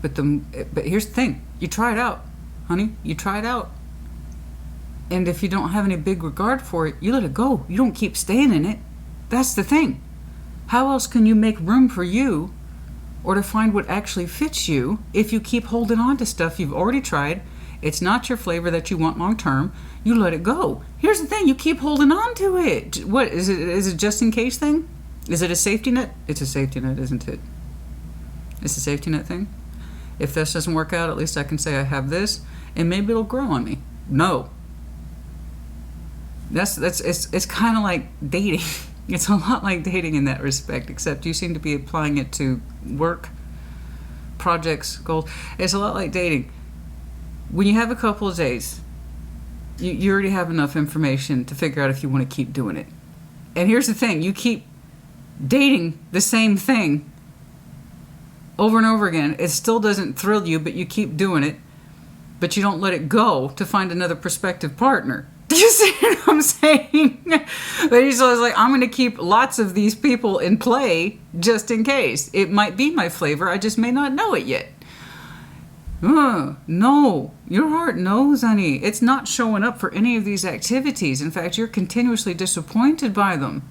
But here's the thing. You try it out, honey. You try it out. And if you don't have any big regard for it, you let it go. You don't keep staying in it. That's the thing. How else can you make room for you or to find what actually fits you if you keep holding on to stuff you've already tried? It's not your flavor that you want long term. You let it go. Here's the thing. You keep holding on to it. What is it? Is it just in case thing? Is it a safety net? It's a safety net, isn't it? It's a safety net thing. If this doesn't work out, at least I can say I have this, and maybe it'll grow on me. No. It's kind of like dating. It's a lot like dating in that respect, except you seem to be applying it to work, projects, goals. It's a lot like dating. When you have a couple of days, you already have enough information to figure out if you want to keep doing it. And here's the thing. You keep dating the same thing over and over again. It still doesn't thrill you, but you keep doing it. But you don't let it go to find another prospective partner. Do you see what I'm saying? But he's always like, I'm going to keep lots of these people in play just in case. It might be my flavor. I just may not know it yet. No, your heart knows, honey. It's not showing up for any of these activities. In fact, you're continuously disappointed by them.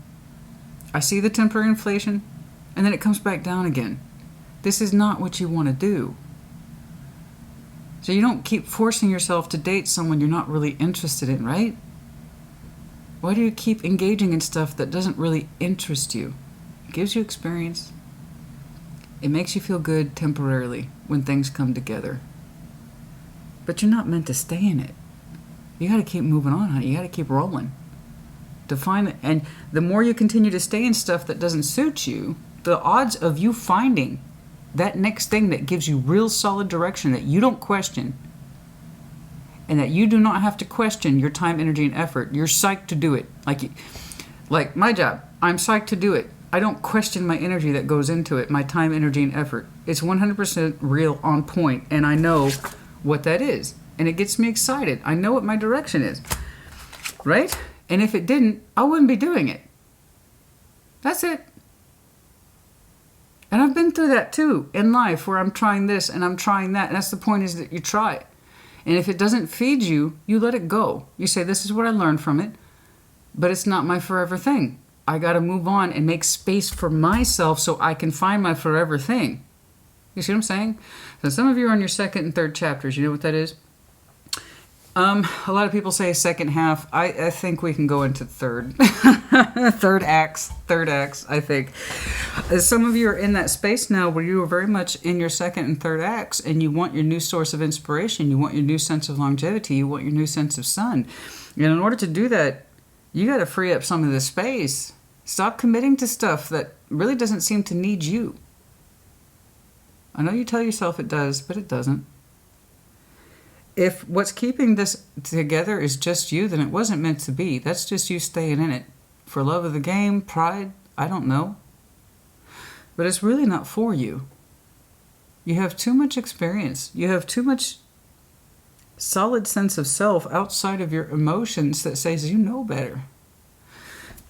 I see the temporary inflation, and then it comes back down again. This is not what you want to do. So you don't keep forcing yourself to date someone you're not really interested in, right? Why do you keep engaging in stuff that doesn't really interest you? It gives you experience. It makes you feel good temporarily when things come together. But you're not meant to stay in it. You got to keep moving on, honey. You got to keep rolling. To find it. And the more you continue to stay in stuff that doesn't suit you, the odds of you finding that next thing that gives you real solid direction that you don't question, and that you do not have to question your time, energy, and effort. You're psyched to do it. Like my job, I'm psyched to do it. I don't question my energy that goes into it, my time, energy, and effort. It's 100% real, on point, and I know what that is. And it gets me excited. I know what my direction is. Right? And if it didn't, I wouldn't be doing it. That's it. And I've been through that too in life, where I'm trying this and I'm trying that. And that's the point, is that you try it. And if it doesn't feed you, you let it go. You say, this is what I learned from it, but it's not my forever thing. I got to move on and make space for myself so I can find my forever thing. You see what I'm saying? So some of you are on your second and third chapters. You know what that is? A lot of people say second half. I think we can go into third. Third acts, I think. Some of you are in that space now where you are very much in your second and third acts, and you want your new source of inspiration. You want your new sense of longevity. You want your new sense of sun. And in order to do that, you got to free up some of the space. Stop committing to stuff that really doesn't seem to need you. I know you tell yourself it does, but it doesn't. If what's keeping this together is just you, then it wasn't meant to be. That's just you staying in it. For love of the game, pride, I don't know. But it's really not for you. You have too much experience. You have too much solid sense of self outside of your emotions that says you know better.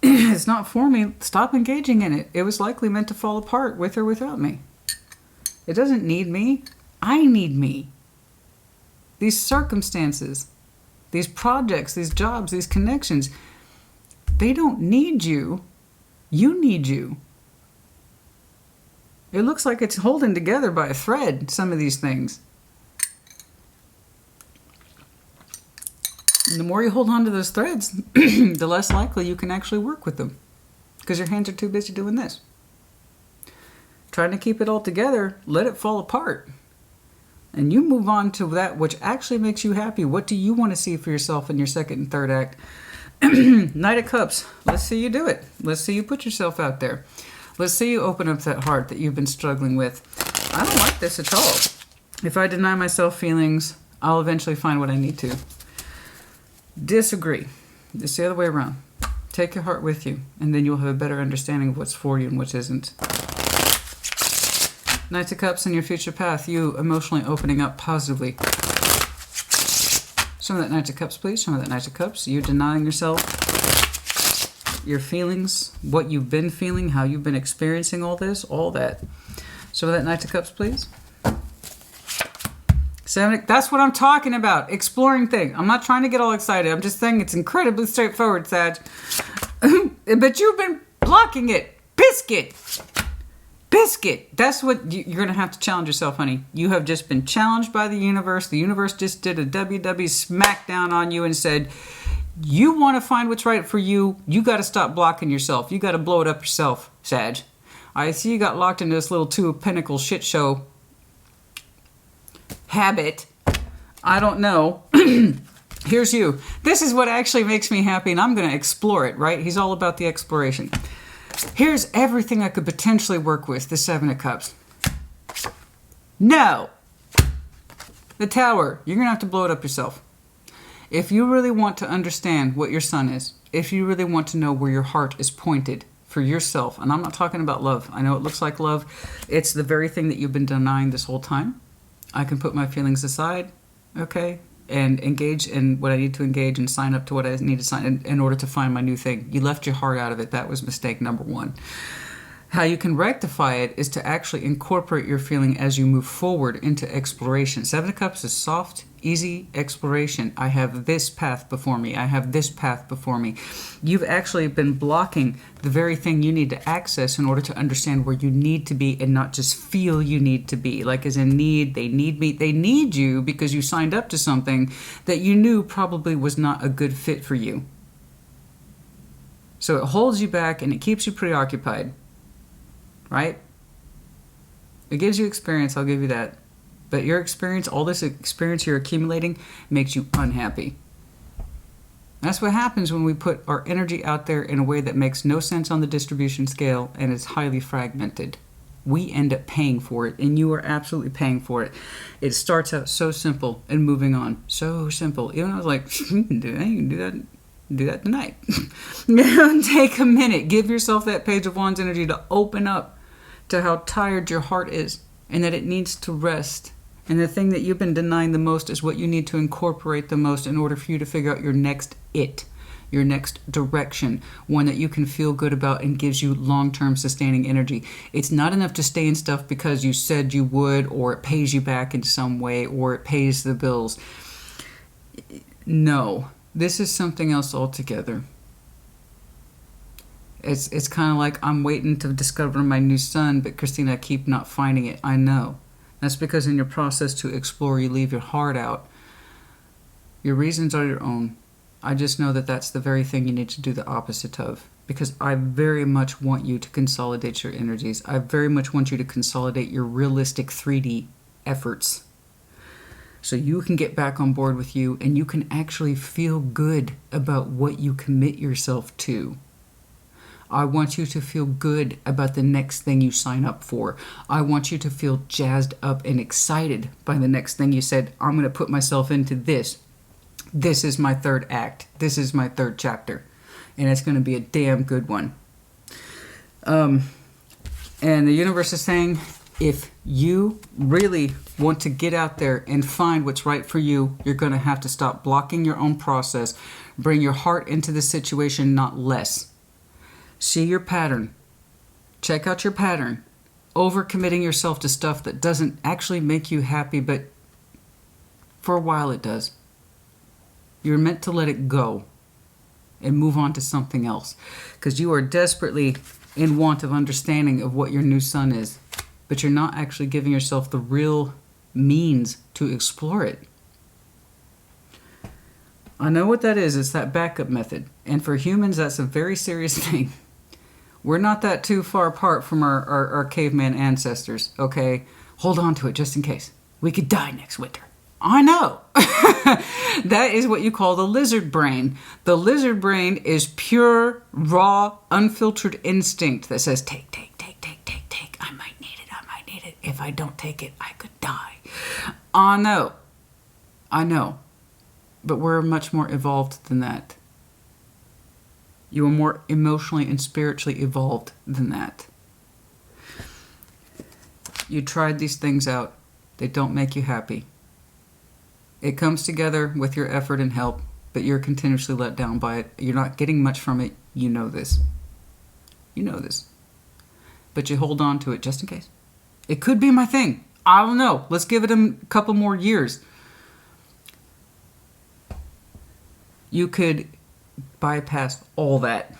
It's not for me. Stop engaging in it. It was likely meant to fall apart with or without me. It doesn't need me. I need me. These circumstances, these projects, these jobs, these connections, they don't need you. You need you. It looks like it's holding together by a thread, some of these things. And the more you hold on to those threads, the less likely you can actually work with them, because your hands are too busy doing this. Trying to keep it all together, let it fall apart. And you move on to that which actually makes you happy. What do you want to see for yourself in your second and third act? Knight of Cups. Let's see you do it. Let's see you put yourself out there. Let's see you open up that heart that you've been struggling with. I don't like this at all. If I deny myself feelings, I'll eventually find what I need to. Disagree. It's the other way around. Take your heart with you, and then you'll have a better understanding of what's for you and what isn't. Knight of Cups in your future path, you emotionally opening up positively. Some of that Knight of Cups, please. Some of that Knight of Cups. You denying yourself, your feelings, what you've been feeling, how you've been experiencing all this, all that. Some of that Knight of Cups, please. Seven, that's what I'm talking about. Exploring thing. I'm not trying to get all excited. I'm just saying it's incredibly straightforward, Sag. But you've been blocking it. Biscuit. That's what you're going to have to challenge yourself, honey. You have just been challenged by the universe. The universe just did a WW smackdown on you and said, you want to find what's right for you. You got to stop blocking yourself. You got to blow it up yourself, Sag. I see you got locked into this little Two of Pentacles shit show habit. I don't know. Here's you. This is what actually makes me happy, and I'm going to explore it, right? He's all about the exploration. Here's everything I could potentially work with, the Seven of Cups. No. The Tower. You're going to have to blow it up yourself. If you really want to understand what your sun is, if you really want to know where your heart is pointed for yourself, and I'm not talking about love. I know it looks like love. It's the very thing that you've been denying this whole time. I can put my feelings aside, okay, and engage in what I need to engage and sign up to what I need to sign in order to find my new thing. You left your heart out of it. That was mistake number one. How you can rectify it is to actually incorporate your feeling as you move forward into exploration. Seven of Cups is soft, easy exploration. I have this path before me. I have this path before me. You've actually been blocking the very thing you need to access in order to understand where you need to be and not just feel you need to be. Like as in need, they need me. They need you because you signed up to something that you knew probably was not a good fit for you. So it holds you back and it keeps you preoccupied. Right? It gives you experience, I'll give you that. But your experience, all this experience you're accumulating, makes you unhappy. That's what happens when we put our energy out there in a way that makes no sense on the distribution scale and is highly fragmented. We end up paying for it, and you are absolutely paying for it. It starts out so simple and moving on. So simple. Even I was like, you can do that. Do that tonight. Take a minute. Give yourself that Page of Wands energy to open up to how tired your heart is and that it needs to rest. And the thing that you've been denying the most is what you need to incorporate the most in order for you to figure out your next your next direction, one that you can feel good about and gives you long-term sustaining energy. It's not enough to stay in stuff because you said you would, or it pays you back in some way, or it pays the bills. No, this is something else altogether. It's kind of like I'm waiting to discover my new sun, but Christina, I keep not finding it. I know. That's because in your process to explore, you leave your heart out. Your reasons are your own. I just know that that's the very thing you need to do the opposite of. Because I very much want you to consolidate your energies. I very much want you to consolidate your realistic 3D efforts. So you can get back on board with you and you can actually feel good about what you commit yourself to. I want you to feel good about the next thing you sign up for. I want you to feel jazzed up and excited by the next thing you said, I'm going to put myself into this. This is my third act. This is my third chapter. And it's going to be a damn good one. And the universe is saying, if you really want to get out there and find what's right for you, you're going to have to stop blocking your own process. Bring your heart into the situation, not less. See your pattern. Check out your pattern. Overcommitting yourself to stuff that doesn't actually make you happy, but for a while it does. You're meant to let it go and move on to something else because you are desperately in want of understanding of what your new sun is, but you're not actually giving yourself the real means to explore it. I know what that is. It's that backup method. And for humans, that's a very serious thing. We're not that too far apart from our caveman ancestors, okay? Hold on to it just in case. We could die next winter. I know. That is what you call the lizard brain. The lizard brain is pure, raw, unfiltered instinct that says, take. I might need it. If I don't take it, I could die. I know. But we're much more evolved than that. You are more emotionally and spiritually evolved than that. You tried these things out. They don't make you happy. It comes together with your effort and help, but you're continuously let down by it. You're not getting much from it. You know this. But you hold on to it just in case. It could be my thing. I don't know. Let's give it a couple more years. You could bypass all that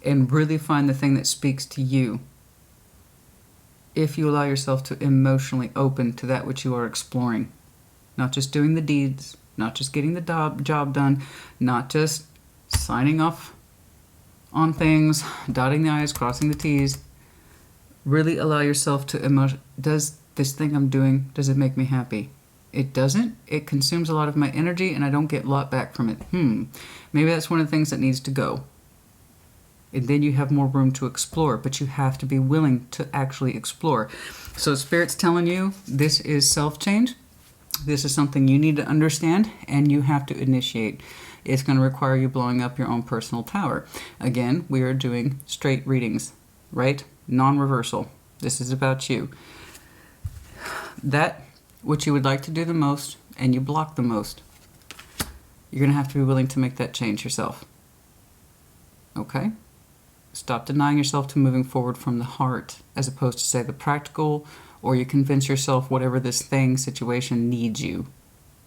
and really find the thing that speaks to you if you allow yourself to emotionally open to that which you are exploring. Not just doing the deeds, not just getting the job done, not just signing off on things, dotting the I's, crossing the T's. Really allow yourself to does this thing I'm doing, does it make me happy? It doesn't. It consumes a lot of my energy and I don't get a lot back from it. Maybe that's one of the things that needs to go. And then you have more room to explore, but you have to be willing to actually explore. So Spirit's telling you this is self-change. This is something you need to understand and you have to initiate. It's going to require you blowing up your own personal tower. Again, we are doing straight readings, right? Non-reversal. This is about you. That which you would like to do the most and you block the most, you're going to have to be willing to make that change yourself. Okay? Stop denying yourself to moving forward from the heart, as opposed to, say, the practical, or you convince yourself whatever this thing, situation needs you.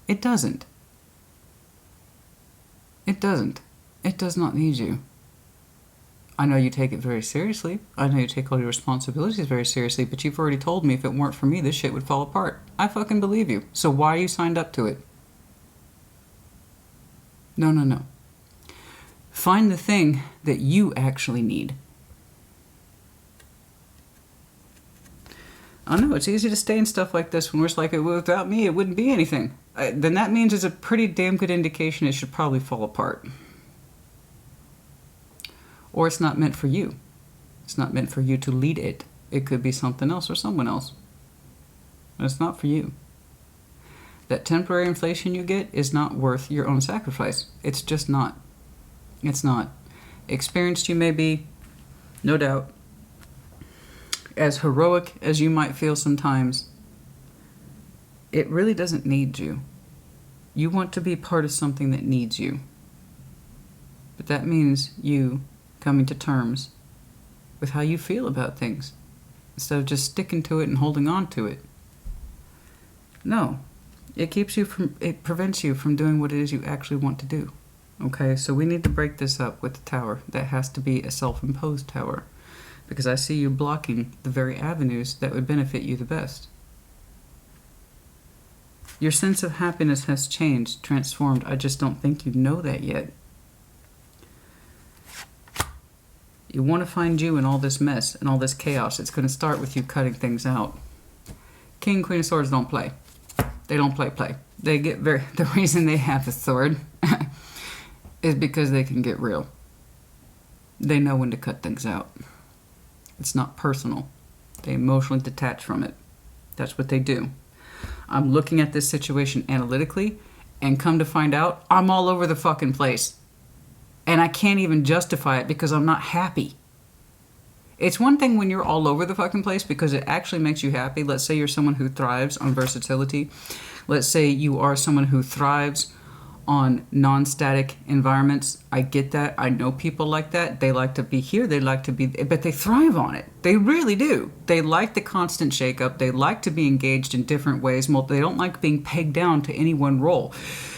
It doesn't. It doesn't. It does not need you. I know you take it very seriously. I know you take all your responsibilities very seriously, but you've already told me if it weren't for me, this shit would fall apart. I fucking believe you. So why are you signed up to it? No, no, no. Find the thing that you actually need. I know it's easy to stay in stuff like this when we're just like, without me, it wouldn't be anything. Then that means it's a pretty damn good indication it should probably fall apart. Or it's not meant for you. It's not meant for you to lead it. It could be something else or someone else. But it's not for you. That temporary inflation you get is not worth your own sacrifice. It's just not. It's not. Experienced you may be, no doubt. As heroic as you might feel sometimes, it really doesn't need you. You want to be part of something that needs you. But that means you coming to terms with how you feel about things, instead of just sticking to it and holding on to it. No. It prevents you from doing what it is you actually want to do. Okay, so we need to break this up with the tower. That has to be a self-imposed tower, because I see you blocking the very avenues that would benefit you the best. Your sense of happiness has changed, transformed. I just don't think you know that yet. You want to find you in all this mess and all this chaos. It's going to start with you cutting things out. King, Queen of Swords don't play. They don't play. They get the reason they have a sword is because they can get real. They know when to cut things out. It's not personal. They emotionally detach from it. That's what they do. I'm looking at this situation analytically, and come to find out, I'm all over the fucking place. And I can't even justify it because I'm not happy. It's one thing when you're all over the fucking place because it actually makes you happy. Let's say you're someone who thrives on versatility. Let's say you are someone who thrives on non-static environments. I get that. I know people like that. They like to be here. They like to be, but they thrive on it. They really do. They like the constant shakeup. They like to be engaged in different ways. They don't like being pegged down to any one role.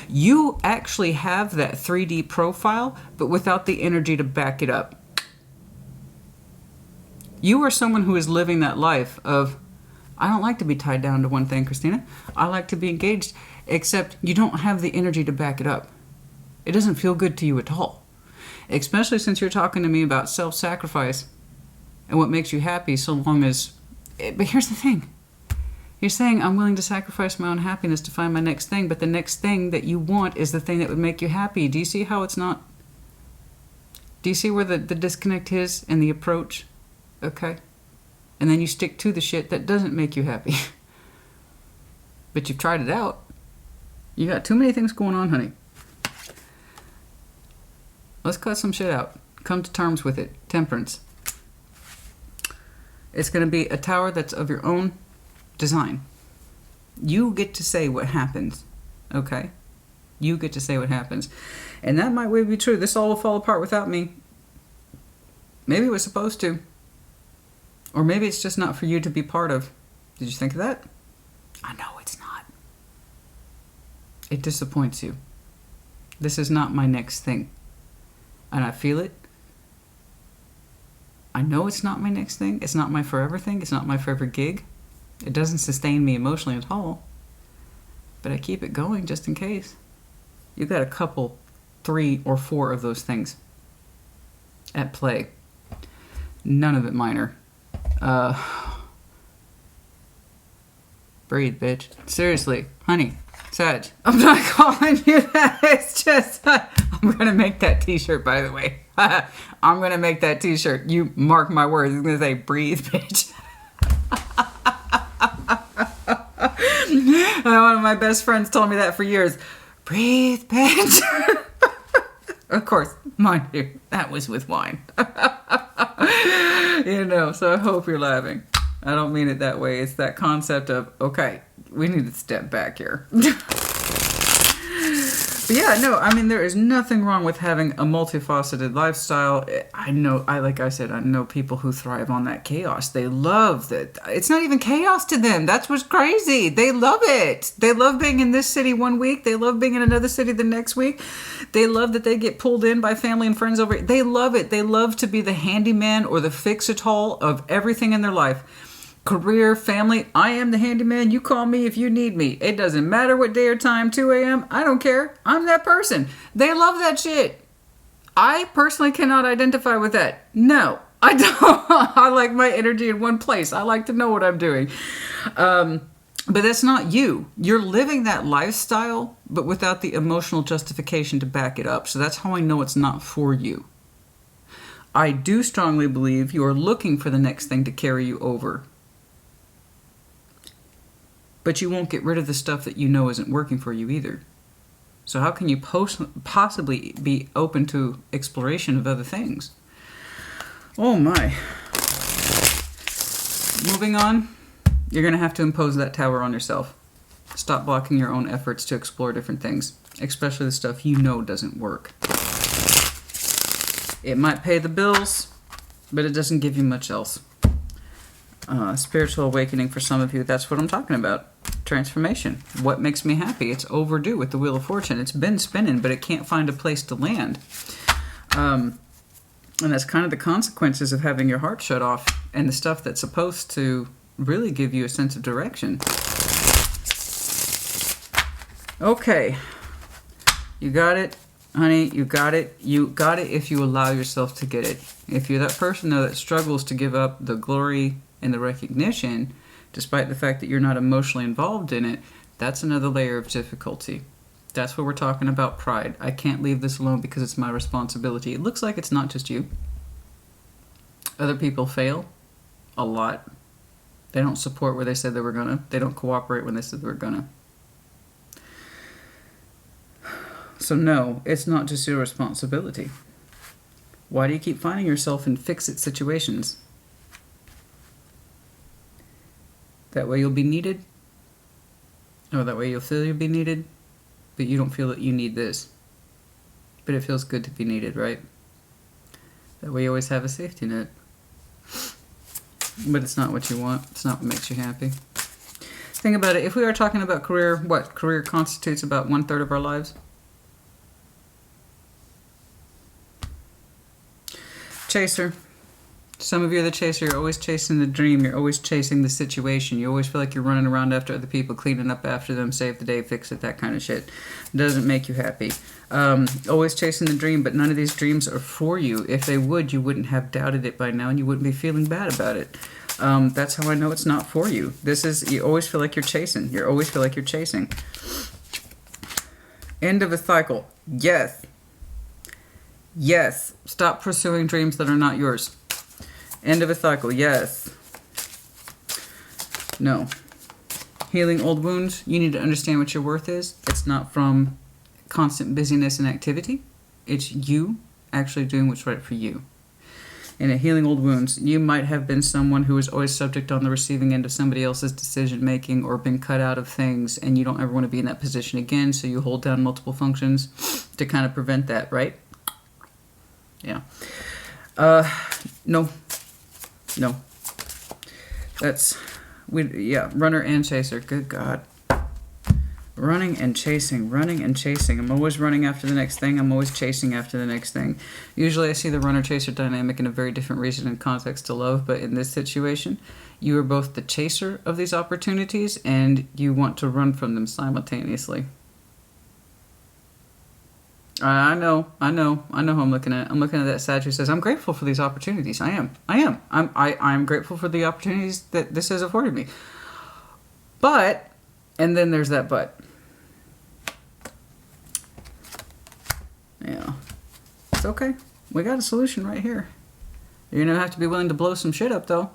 You actually have that 3D profile, but without the energy to back it up. You are someone who is living that life of, I don't like to be tied down to one thing, Christina. I like to be engaged, except you don't have the energy to back it up. It doesn't feel good to you at all. Especially since you're talking to me about self-sacrifice and what makes you happy so long as... But here's the thing. You're saying, I'm willing to sacrifice my own happiness to find my next thing, but the next thing that you want is the thing that would make you happy. Do you see how it's not? Do you see where the disconnect is in the approach? Okay? And then you stick to the shit that doesn't make you happy. But you've tried it out. You got too many things going on, honey. Let's cut some shit out. Come to terms with it. Temperance. It's going to be a tower that's of your own design. You get to say what happens. Okay? You get to say what happens. And that might be true. This all will fall apart without me. Maybe it was supposed to. Or maybe it's just not for you to be part of. Did you think of that? I know it's not. It disappoints you. This is not my next thing. And I feel it. I know it's not my next thing. It's not my forever thing. It's not my forever gig. It doesn't sustain me emotionally at all. But I keep it going just in case. You've got a couple, 3 or 4 of those things at play. None of it minor. Breathe, bitch. Seriously, honey, Sag. I'm not calling you that. It's just, I'm gonna make that t-shirt, by the way. I'm gonna make that t-shirt. You mark my words. It's gonna say, breathe, bitch. One of my best friends told me that for years. Breathe, bitch. Of course, mind you, that was with wine. You know, so I hope you're laughing. I don't mean it that way. It's that concept of, okay, we need to step back here. But yeah, no, I mean, there is nothing wrong with having a multifaceted lifestyle. Like I said, I know people who thrive on that chaos. They love that. It's not even chaos to them. That's what's crazy. They love it. They love being in this city one week. They love being in another city the next week. They love that they get pulled in by family and friends over. They love it. They love to be the handyman or the fix-it-all of everything in their life. Career, family, I am the handyman. You call me if you need me. It doesn't matter what day or time, 2 a.m. I don't care. I'm that person. They love that shit. I personally cannot identify with that. No, I don't. I like my energy in one place. I like to know what I'm doing. But that's not you. You're living that lifestyle, but without the emotional justification to back it up. So that's how I know it's not for you. I do strongly believe you are looking for the next thing to carry you over. But you won't get rid of the stuff that you know isn't working for you either. So how can you possibly be open to exploration of other things? Oh my. Moving on, you're going to have to impose that tower on yourself. Stop blocking your own efforts to explore different things, especially the stuff you know doesn't work. It might pay the bills, but it doesn't give you much else. Spiritual awakening for some of you, that's what I'm talking about. Transformation. What makes me happy? It's overdue with the Wheel of Fortune. It's been spinning, but it can't find a place to land. And that's kind of the consequences of having your heart shut off and the stuff that's supposed to really give you a sense of direction. Okay. You got it, honey. You got it. You got it if you allow yourself to get it. If you're that person, though, that struggles to give up the glory and the recognition, despite the fact that you're not emotionally involved in it, that's another layer of difficulty. That's what we're talking about, pride. I can't leave this alone because it's my responsibility. It looks like it's not just you. Other people fail a lot. They don't support where they said they were gonna. They don't cooperate when they said they were gonna. So no, it's not just your responsibility. Why do you keep finding yourself in fix-it situations? That way you'll be needed. Or that way you'll feel you'll be needed. But you don't feel that you need this. But it feels good to be needed, right? That way you always have a safety net. But it's not what you want. It's not what makes you happy. Think about it. If we are talking about career, what? Career constitutes about 1/3 of our lives. Chaser. Some of you are the chaser. You're always chasing the dream. You're always chasing the situation. You always feel like you're running around after other people, cleaning up after them, save the day, fix it, that kind of shit. Doesn't make you happy. Always chasing the dream, but none of these dreams are for you. If they would, you wouldn't have doubted it by now, and you wouldn't be feeling bad about it. That's how I know it's not for you. You always feel like you're chasing. You always feel like you're chasing. End of a cycle. Yes. Yes. Stop pursuing dreams that are not yours. End of a cycle, yes. No. Healing old wounds, you need to understand what your worth is. It's not from constant busyness and activity. It's you actually doing what's right for you. And in healing old wounds, you might have been someone who was always subject on the receiving end of somebody else's decision-making or been cut out of things, and you don't ever want to be in that position again, so you hold down multiple functions to kind of prevent that, right? Yeah. No. No. That's, runner and chaser. Good God. Running and chasing, running and chasing. I'm always running after the next thing. I'm always chasing after the next thing. Usually I see the runner-chaser dynamic in a very different reason and context to love, but in this situation, you are both the chaser of these opportunities and you want to run from them simultaneously. I know who I'm looking at. I'm looking at that Sag who says, I'm grateful for these opportunities. I am grateful for the opportunities that this has afforded me. But, and then there's that but. Yeah. It's okay. We got a solution right here. You're going to have to be willing to blow some shit up, though.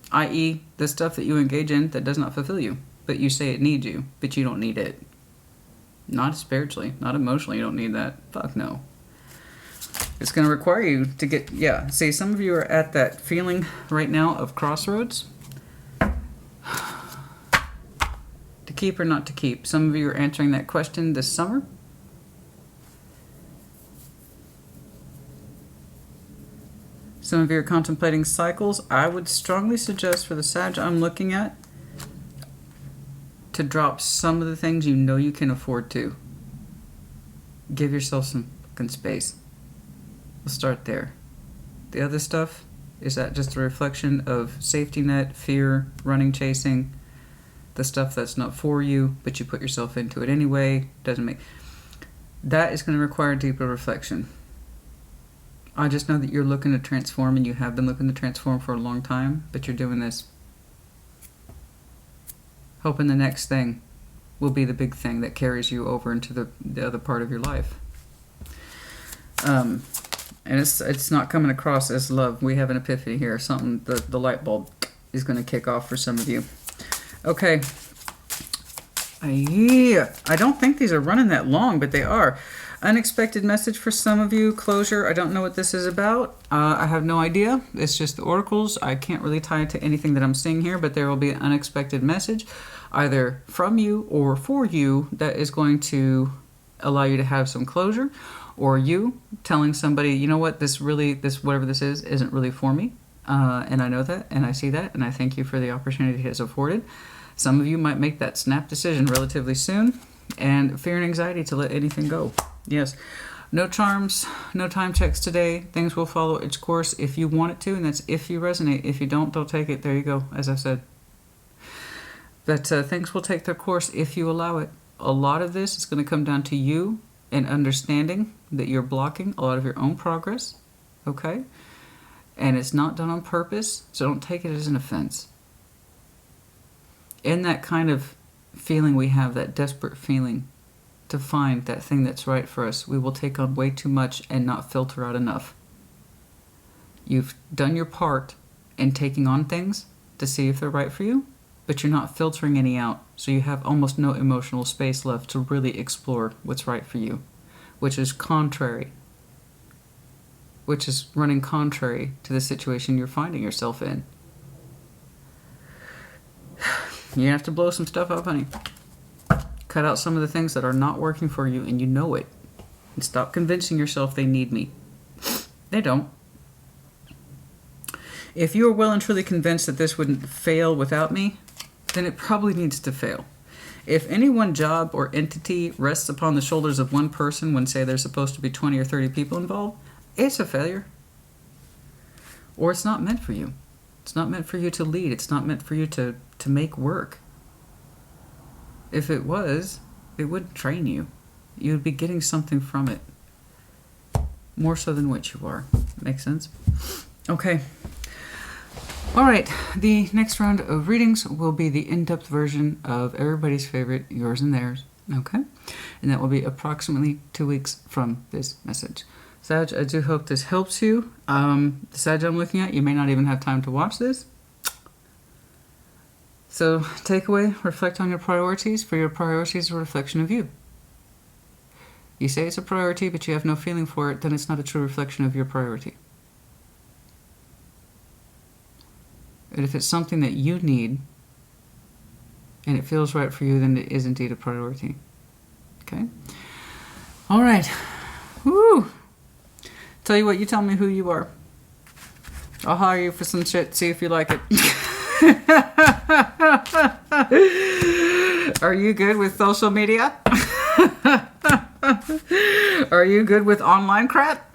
I.e., the stuff that you engage in that does not fulfill you. But you say it needs you, but you don't need it. Not spiritually, not emotionally, you don't need that. Fuck no. It's going to require you to get, see, some of you are at that feeling right now of crossroads. To keep or not to keep? Some of you are answering that question this summer. Some of you are contemplating cycles. I would strongly suggest for the Sag I'm looking at to drop some of the things you know you can afford to. Give yourself some fucking space. We'll start there. The other stuff, is that just a reflection of safety net, fear, running, chasing, the stuff that's not for you, but you put yourself into it anyway, doesn't make... That is going to require deeper reflection. I just know that you're looking to transform, and you have been looking to transform for a long time, but you're doing this hoping the next thing will be the big thing that carries you over into the other part of your life. And it's not coming across as love. We have an epiphany here. Something, the light bulb is going to kick off for some of you. Okay. Yeah. I don't think these are running that long, but they are. Unexpected message for some of you. Closure. I don't know what this is about. I have no idea. It's just the oracles. I can't really tie it to anything that I'm seeing here, but there will be an unexpected message either from you or for you that is going to allow you to have some closure, or you telling somebody, you know what, this whatever this is isn't really for me, and I know that, and I see that, and I thank you for the opportunity it has afforded. Some of you might make that snap decision relatively soon, and fear and anxiety to let anything go. Yes. No charms, no time checks today. Things will follow its course if you want it to, and that's if you resonate. If you don't take it. There you go, as I said. But things will take their course if you allow it. A lot of this is going to come down to you and understanding that you're blocking a lot of your own progress, okay? And it's not done on purpose, so don't take it as an offense. In that kind of feeling we have, that desperate feeling to find that thing that's right for us, we will take on way too much and not filter out enough. You've done your part in taking on things to see if they're right for you, but you're not filtering any out, so you have almost no emotional space left to really explore what's right for you, which is running contrary to the situation you're finding yourself in. You have to blow some stuff up, honey. Cut out some of the things that are not working for you, and you know it. And stop convincing yourself they need me. They don't. If you are well and truly convinced that this wouldn't fail without me, then it probably needs to fail. If any one job or entity rests upon the shoulders of one person when, say, there's supposed to be 20 or 30 people involved, it's a failure. Or it's not meant for you. It's not meant for you to lead. It's not meant for you to make work. If it was, it wouldn't train you. You'd be getting something from it. More so than what you are. Makes sense? Okay. All right, the next round of readings will be the in-depth version of everybody's favorite, yours and theirs, okay? And that will be approximately 2 weeks from this message. Sag, I do hope this helps you. The Sag I'm looking at, you may not even have time to watch this. So, takeaway, reflect on your priorities, for your priorities are a reflection of you. You say it's a priority, but you have no feeling for it, then it's not a true reflection of your priority. And if it's something that you need, and it feels right for you, then it is indeed a priority. Okay? All right. Woo! Tell you what, you tell me who you are. I'll hire you for some shit, see if you like it. Are you good with social media? Are you good with online crap?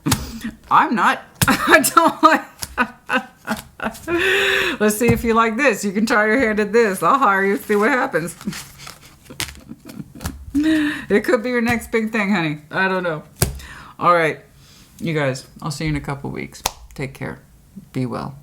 I'm not. I don't like... Let's see if you like this. You can try your hand at this. I'll hire you, see what happens. It could be your next big thing, honey. I don't know. All right. You guys, I'll see you in a couple weeks. Take care. Be well.